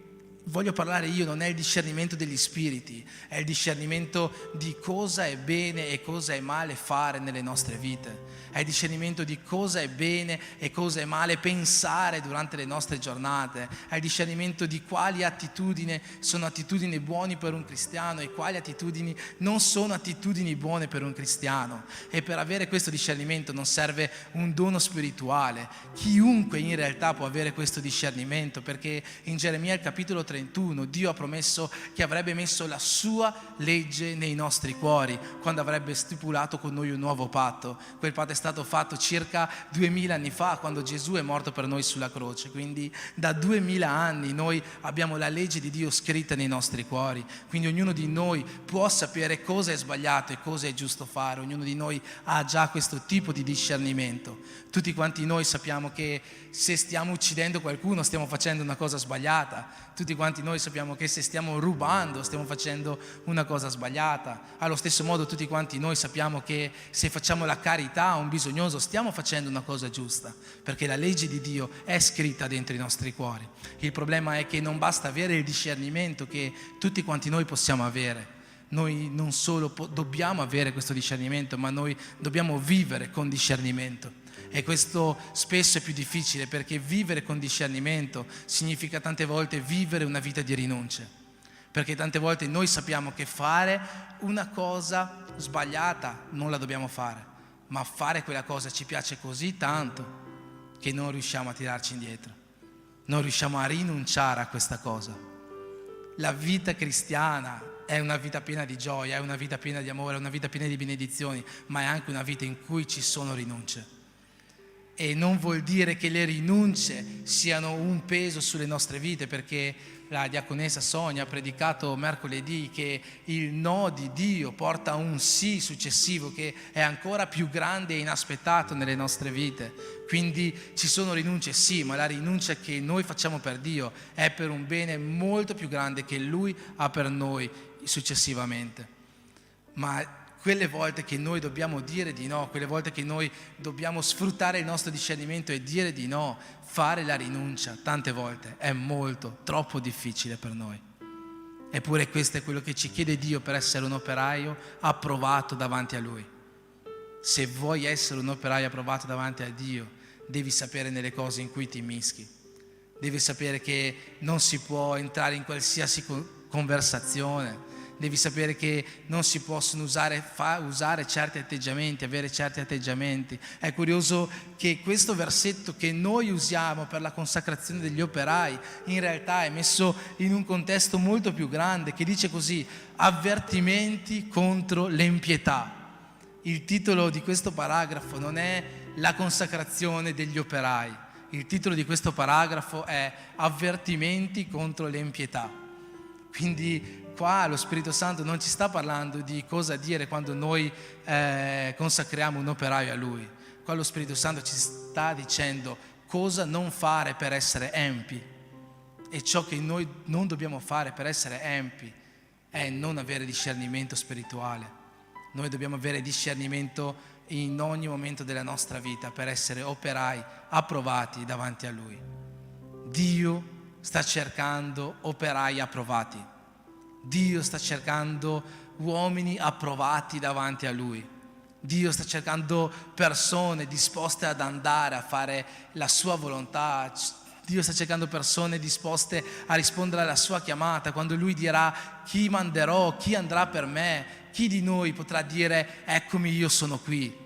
A: voglio parlare io non è il discernimento degli spiriti, è il discernimento di cosa è bene e cosa è male fare nelle nostre vite. È il discernimento di cosa è bene e cosa è male pensare durante le nostre giornate. È il discernimento di quali attitudini sono attitudini buone per un cristiano e quali attitudini non sono attitudini buone per un cristiano. E per avere questo discernimento non serve un dono spirituale. Chiunque in realtà può avere questo discernimento, perché in Geremia, il capitolo 31, Dio ha promesso che avrebbe messo la sua legge nei nostri cuori quando avrebbe stipulato con noi un nuovo patto. Quel patto è stato fatto circa 2000 anni fa, quando Gesù è morto per noi sulla croce. Quindi da 2000 anni noi abbiamo la legge di Dio scritta nei nostri cuori. Quindi ognuno di noi può sapere cosa è sbagliato e cosa è giusto fare. Ognuno di noi ha già questo tipo di discernimento. Tutti quanti noi sappiamo che se stiamo uccidendo qualcuno stiamo facendo una cosa sbagliata. Tutti quanti noi sappiamo che se stiamo rubando stiamo facendo una cosa sbagliata. Allo stesso modo tutti quanti noi sappiamo che se facciamo la carità a un bisognoso stiamo facendo una cosa giusta, perché la legge di Dio è scritta dentro i nostri cuori. Il problema è che non basta avere il discernimento che tutti quanti noi possiamo avere. Noi non solo dobbiamo avere questo discernimento, ma noi dobbiamo vivere con discernimento. E questo spesso è più difficile, perché vivere con discernimento significa tante volte vivere una vita di rinunce. Perché tante volte noi sappiamo che fare una cosa sbagliata non la dobbiamo fare, ma fare quella cosa ci piace così tanto che non riusciamo a tirarci indietro, non riusciamo a rinunciare a questa cosa. La vita cristiana è una vita piena di gioia, è una vita piena di amore, è una vita piena di benedizioni, ma è anche una vita in cui ci sono rinunce. E non vuol dire che le rinunce siano un peso sulle nostre vite, perché la diaconessa Sonia ha predicato mercoledì che il no di Dio porta a un sì successivo che è ancora più grande e inaspettato nelle nostre vite. Quindi ci sono rinunce, sì, ma la rinuncia che noi facciamo per Dio è per un bene molto più grande che Lui ha per noi successivamente. Ma quelle volte che noi dobbiamo dire di no, quelle volte che noi dobbiamo sfruttare il nostro discernimento e dire di no, fare la rinuncia, tante volte è molto, troppo difficile per noi. Eppure questo è quello che ci chiede Dio per essere un operaio approvato davanti a Lui. Se vuoi essere un operaio approvato davanti a Dio, devi sapere nelle cose in cui ti mischi. Devi sapere che non si può entrare in qualsiasi conversazione. Devi sapere che non si possono usare certi atteggiamenti, avere certi atteggiamenti. È curioso che questo versetto che noi usiamo per la consacrazione degli operai in realtà è messo in un contesto molto più grande, che dice così: avvertimenti contro l'impietà. Il titolo di questo paragrafo non è la consacrazione degli operai. il titolo di questo paragrafo è Avvertimenti contro l'impietà. Quindi qua lo Spirito Santo non ci sta parlando di cosa dire quando noi consacriamo un operaio a Lui. Qua lo Spirito Santo ci sta dicendo cosa non fare per essere empi. E ciò che noi non dobbiamo fare per essere empi è non avere discernimento spirituale. Noi dobbiamo avere discernimento in ogni momento della nostra vita per essere operai approvati davanti a Lui. Dio sta cercando operai approvati. Dio sta cercando uomini approvati davanti a Lui. Dio sta cercando persone disposte ad andare a fare la sua volontà. Dio sta cercando persone disposte a rispondere alla sua chiamata. Quando Lui dirà chi manderò, chi andrà per me, chi di noi potrà dire eccomi io sono qui.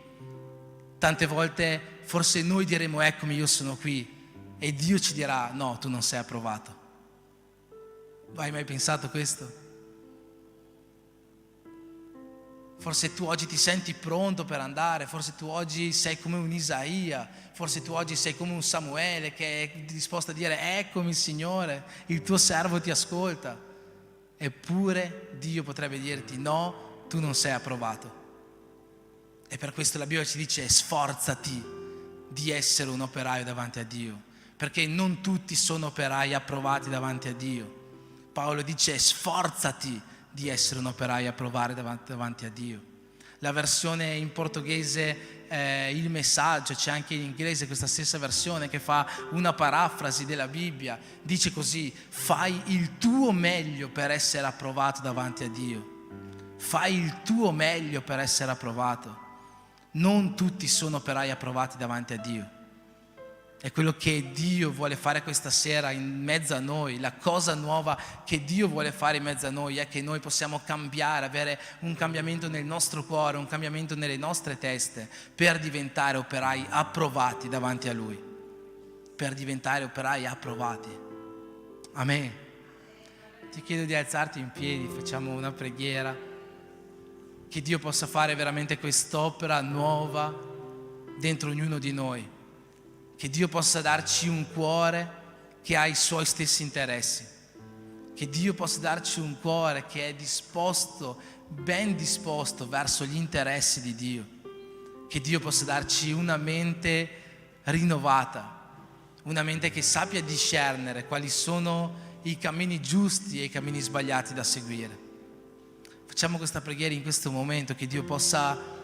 A: Tante volte forse noi diremo eccomi io sono qui e Dio ci dirà no, tu non sei approvato. Hai mai pensato questo? Forse tu oggi ti senti pronto per andare, forse tu oggi sei come un Isaia, forse tu oggi sei come un Samuele che è disposto a dire eccomi Signore, il tuo servo ti ascolta. Eppure Dio potrebbe dirti no, tu non sei approvato. E per questo la Bibbia ci dice sforzati di essere un operaio davanti a Dio, perché non tutti sono operai approvati davanti a Dio. Paolo dice sforzati di essere un operaio approvare davanti a Dio. La versione in portoghese, il messaggio, c'è anche in inglese questa stessa versione che fa una parafrasi della Bibbia, dice così: fai il tuo meglio per essere approvato davanti a Dio. Fai il tuo meglio per essere approvato. Non tutti sono operai approvati davanti a Dio. È quello che Dio vuole fare questa sera in mezzo a noi. La cosa nuova che Dio vuole fare in mezzo a noi è che noi possiamo cambiare, avere un cambiamento nel nostro cuore, un cambiamento nelle nostre teste per diventare operai approvati davanti a Lui. Per diventare operai approvati. Amen. Ti chiedo di alzarti in piedi, facciamo una preghiera. Che Dio possa fare veramente quest'opera nuova dentro ognuno di noi. Che Dio possa darci un cuore che ha i suoi stessi interessi. Che Dio possa darci un cuore che è disposto, ben disposto verso gli interessi di Dio. Che Dio possa darci una mente rinnovata, una mente che sappia discernere quali sono i cammini giusti e i cammini sbagliati da seguire. Facciamo questa preghiera in questo momento, che Dio possa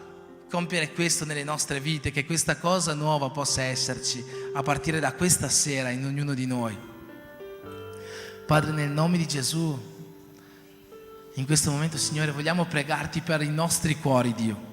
A: compiere questo nelle nostre vite, che questa cosa nuova possa esserci a partire da questa sera in ognuno di noi. Padre, nel nome di Gesù, in questo momento, Signore, vogliamo pregarti per i nostri cuori, Dio.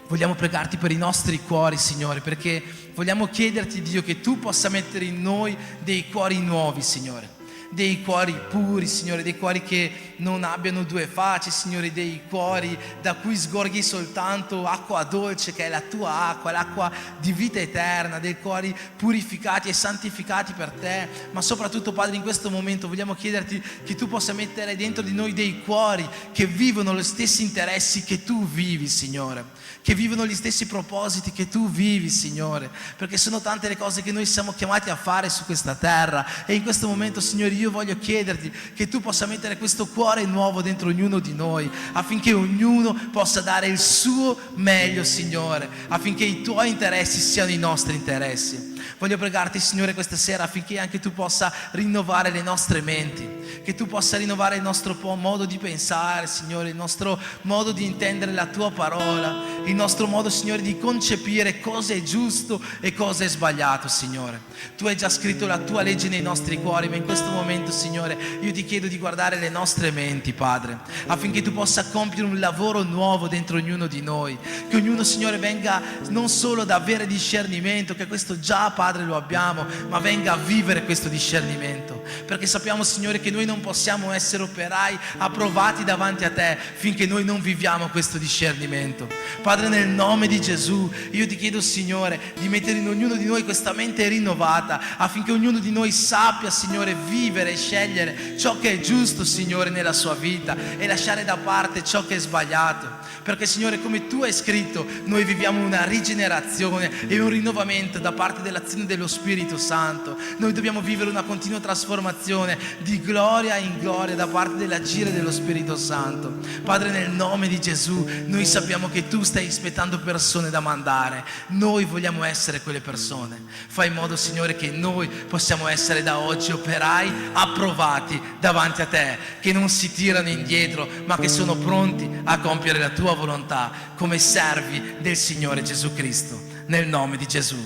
A: Vogliamo pregarti per i nostri cuori, Signore, perché vogliamo chiederti, Dio, che tu possa mettere in noi dei cuori nuovi, Signore. Dei cuori puri, Signore, dei cuori che non abbiano due facce, Signore, dei cuori da cui sgorghi soltanto acqua dolce, che è la tua acqua, l'acqua di vita eterna, dei cuori purificati e santificati per te. Ma soprattutto, Padre, in questo momento vogliamo chiederti che tu possa mettere dentro di noi dei cuori che vivono gli stessi interessi che tu vivi, Signore, che vivono gli stessi propositi che tu vivi, Signore, perché sono tante le cose che noi siamo chiamati a fare su questa terra. E in questo momento, Signore, io voglio chiederti che tu possa mettere questo cuore nuovo dentro ognuno di noi, affinché ognuno possa dare il suo meglio, Signore, affinché i tuoi interessi siano i nostri interessi. Voglio pregarti, Signore, questa sera affinché anche tu possa rinnovare le nostre menti, che tu possa rinnovare il nostro modo di pensare, Signore, il nostro modo di intendere la tua parola, il nostro modo, Signore, di concepire cosa è giusto e cosa è sbagliato, Signore. Tu hai già scritto la tua legge nei nostri cuori, ma in questo momento, Signore, io ti chiedo di guardare le nostre menti, Padre, affinché tu possa compiere un lavoro nuovo dentro ognuno di noi, che ognuno, Signore, venga non solo ad avere discernimento, che questo già, Padre, lo abbiamo, ma venga a vivere questo discernimento, perché sappiamo, Signore, che noi non possiamo essere operai approvati davanti a te finché noi non viviamo questo discernimento. Padre, nel nome di Gesù, io ti chiedo, Signore, di mettere in ognuno di noi questa mente rinnovata, affinché ognuno di noi sappia, Signore, vivere e scegliere ciò che è giusto, Signore, nella sua vita, e lasciare da parte ciò che è sbagliato. perché Signore, come Tu hai scritto, noi viviamo una rigenerazione e un rinnovamento da parte dell'azione dello Spirito Santo. Noi dobbiamo vivere una continua trasformazione di gloria in gloria da parte dell'agire dello Spirito Santo. Padre, nel nome di Gesù, noi sappiamo che Tu stai aspettando persone da mandare. Noi vogliamo essere quelle persone. Fai in modo, Signore, che noi possiamo essere da oggi operai approvati davanti a Te, che non si tirano indietro, ma che sono pronti a compiere la Tua volontà come servi del Signore Gesù Cristo. Nel nome di Gesù.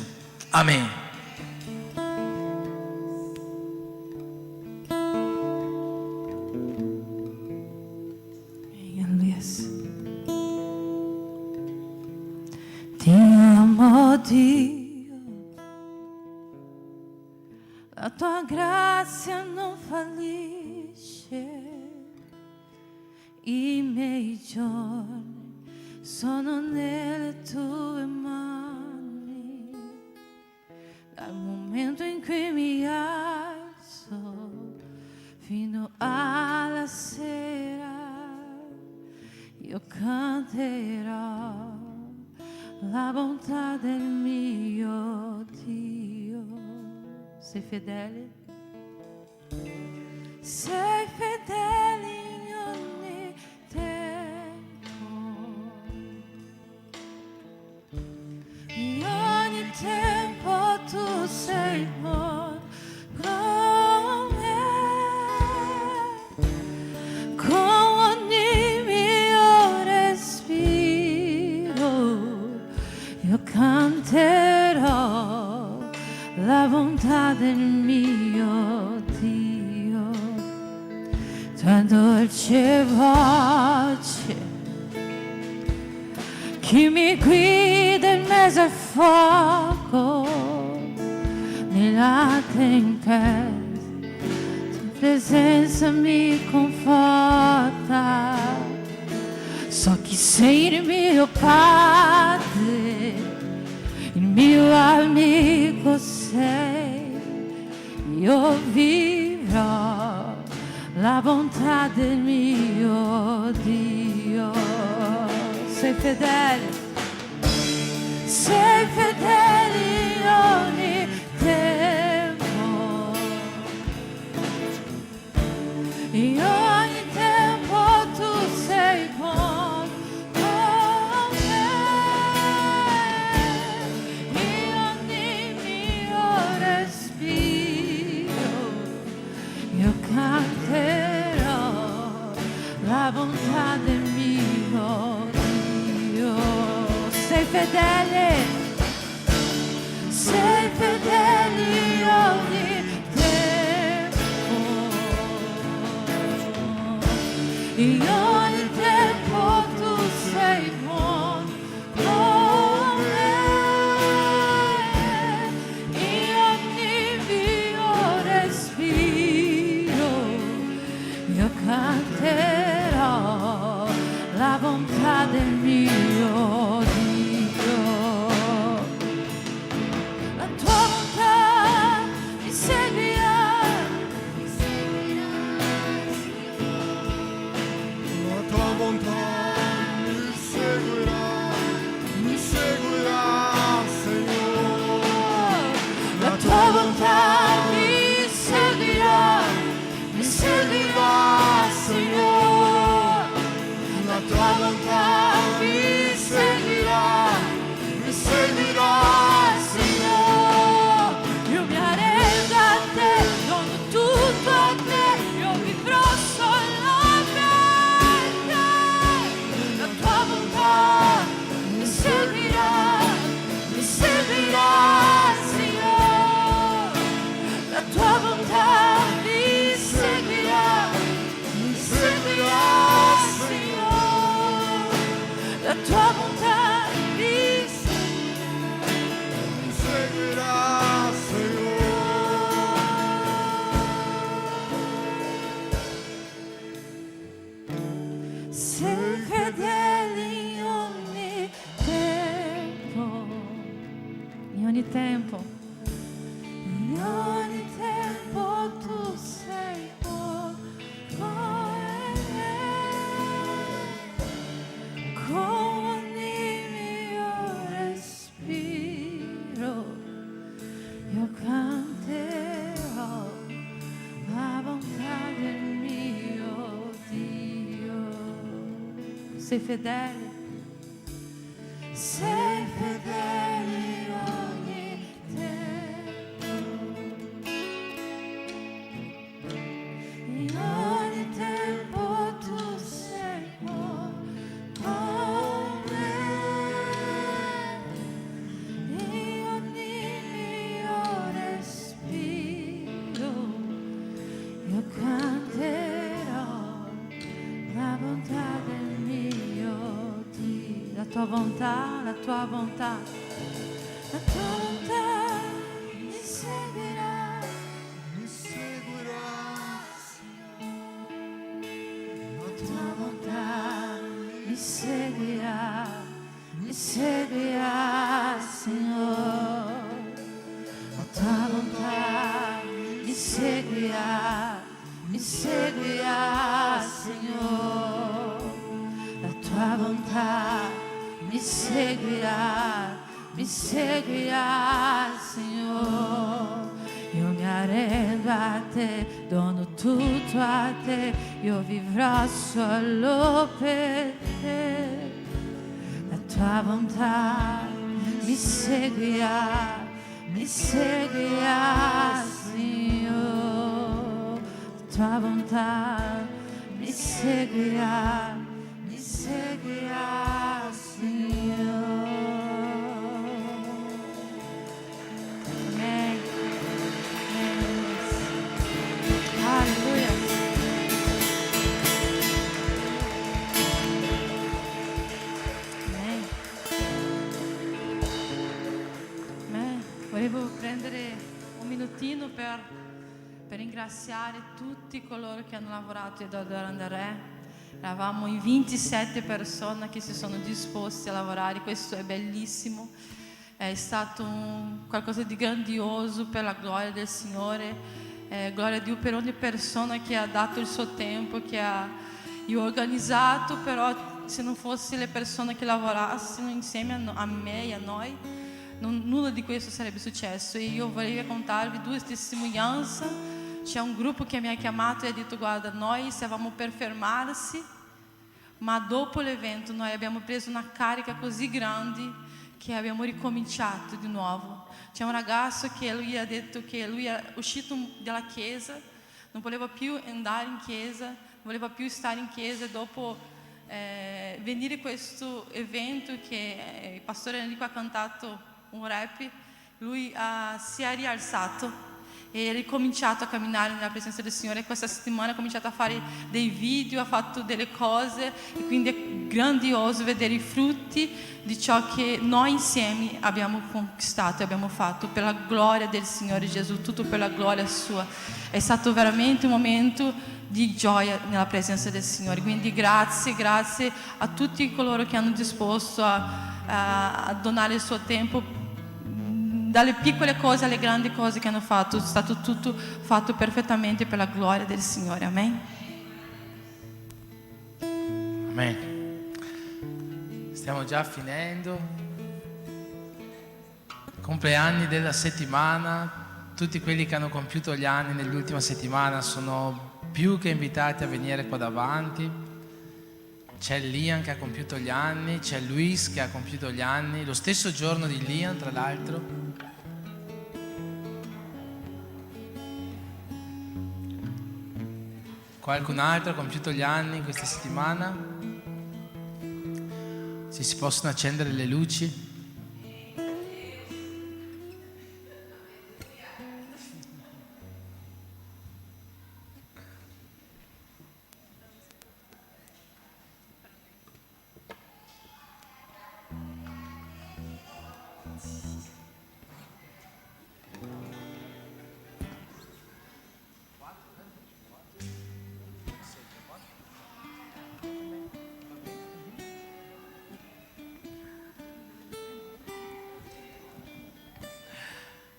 A: Amen.
D: Ti amo, Dio, la tua grazia non fallisce, i miei giorni sono nelle tue mani, dal momento in cui mi alzo fino alla sera, io canterò la bontà del mio Dio. Sei fedele? Sei fedele in ogni tempo. In ogni tempo tu sei buono con me. Con ogni mio respiro io canterò la bontà del mio Dio. Tua dolce voce che mi guida in mezzo al fuoco, nella tempesta, tua presenza mi conforta. So che sei il mio Padre, il mio amico sei, io vivrò la bontà del mio Dio. Sei fedele in ogni tempo, in ogni tempo tu sei buono con me, in ogni mio respiro io canterò la bontà del mio Dio. Sei fedele in ogni tempo, in ogni tempo tu sei buono con me, in ogni mio respiro io canterò la bontà del mio Dio. La tua bontà mi seguirà,
G: La tua bontà mi seguirà, Signore.
D: la tua bontà mi seguirà, Signore.
G: La tua bontà mi seguirà,
D: Signore. Io mi arrendo a te, dono tutto a te, io vivrò solamente. La tua bontà mi seguirà, Signore. La tua bontà mi seguirà, Signore. La tua bontà mi
G: seguirà, Signore.
D: sei fedele in ogni tempo, in ogni tempo, in ogni tempo tu sei con me, con sei fedele.
B: Sei fedele in ogni tempo, in ogni tempo tu sei con me, in ogni mio respiro io canterò la bontà del mio Dio, la tua bontà, la tua bontà, la tua bontà mi seguirà,
G: mi seguirà,
B: la tua bontà mi seguirà, mi seguirà, Signore, la tua bontà mi seguirà, mi seguirà, Signore, la tua bontà mi seguirà, Signore. Io mi arrendo a te, dono tutto a te, io vivrò solo per te. La tua bontà mi seguirà, Signore. La tua bontà mi seguirà, Signore. Amen. Alleluia. Amen.
D: Amen. Volevo prendere un minutino per ringraziare tutti coloro che hanno lavorato ad Adorando il Re. Eravamo in 27 persone che si sono disposti a lavorare, questo è bellissimo, è stato qualcosa di grandioso per la gloria del Signore, gloria a Dio per ogni persona che ha dato il suo tempo, che ha organizzato, però se non fossero le persone che lavorassero insieme a me e a noi, nulla di questo sarebbe successo. E io vorrei raccontarvi due testimonianze. C'è un gruppo che mi ha chiamato e ha detto: guarda, noi stavamo per fermarsi, ma dopo l'evento noi abbiamo preso una carica così grande che abbiamo ricominciato di nuovo. C'è un ragazzo che lui ha detto che lui è uscito dalla chiesa, non voleva più andare in chiesa, non voleva più stare in chiesa. Dopo venire questo evento che il pastore Enrico ha cantato un rap, lui si è rialzato e ha ricominciato a camminare nella presenza del Signore. Questa settimana ha cominciato a fare dei video, ha fatto delle cose, e quindi è grandioso vedere i frutti di ciò che noi insieme abbiamo conquistato e abbiamo fatto per la gloria del Signore Gesù, tutto per la gloria sua. È stato veramente un momento di gioia nella presenza del Signore. Quindi grazie a tutti coloro che hanno disposto a donare il suo tempo, dalle piccole cose alle grandi cose che hanno fatto. È stato tutto fatto perfettamente per la gloria del Signore. Amen.
A: Amen. Stiamo già finendo. Compleanni della settimana. Tutti quelli che hanno compiuto gli anni nell'ultima settimana sono più che invitati a venire qua davanti. C'è Liam che ha compiuto gli anni, c'è Luis che ha compiuto gli anni, lo stesso giorno di Liam, tra l'altro. Qualcun altro ha compiuto gli anni in questa settimana? Se si possono accendere le luci.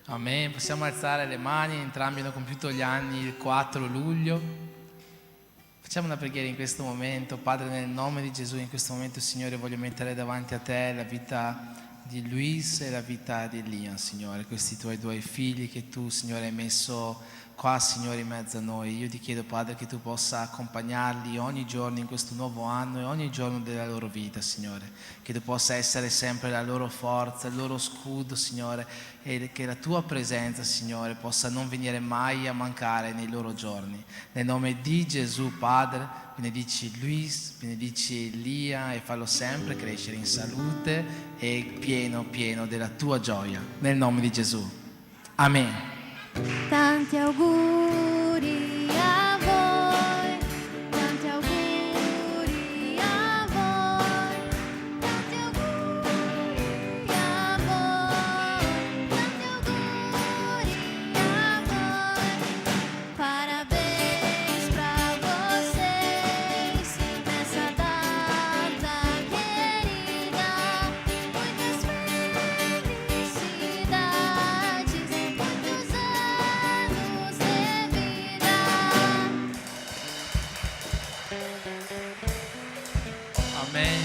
A: Amen. Possiamo alzare le mani, entrambi hanno compiuto gli anni il 4 luglio. Facciamo una preghiera in questo momento. Padre, nel nome di Gesù, in questo momento, Signore, voglio mettere davanti a te la vita di Luis e la vita di Liam, Signore, questi tuoi due figli che tu, Signore, hai messo qua, Signore, in mezzo a noi. Io ti chiedo, Padre, che tu possa accompagnarli ogni giorno in questo nuovo anno e ogni giorno della loro vita, Signore. Che tu possa essere sempre la loro forza, il loro scudo, Signore, e che la tua presenza, Signore, possa non venire mai a mancare nei loro giorni. Nel nome di Gesù, Padre, benedici Luis, benedici Elia e fallo sempre crescere in salute e pieno della tua gioia. Nel nome di Gesù. Amen.
C: Tanti auguri a voi, tanti auguri a voi, tanti auguri a voi, tanti auguri a voi. Parabéns pra vocês nessa data querida, muitas felicidades, muitos anos de vida.
A: Amen.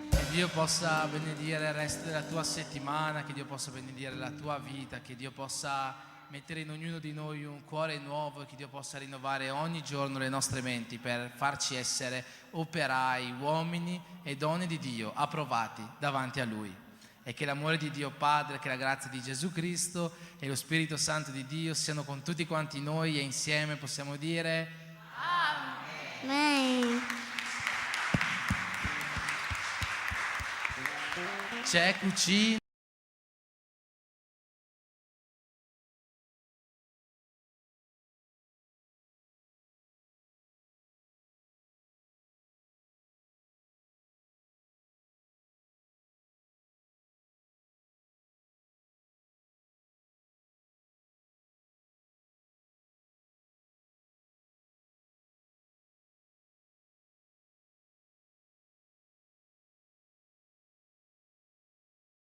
A: Che Dio possa benedire il resto della tua settimana, che Dio possa benedire la tua vita, che Dio possa mettere in ognuno di noi un cuore nuovo e che Dio possa rinnovare ogni giorno le nostre menti per farci essere operai, uomini e donne di Dio, approvati davanti a Lui. E che l'amore di Dio Padre, che la grazia di Gesù Cristo e lo Spirito Santo di Dio siano con tutti quanti noi e insieme possiamo dire
C: Amen.
A: c'è cucina.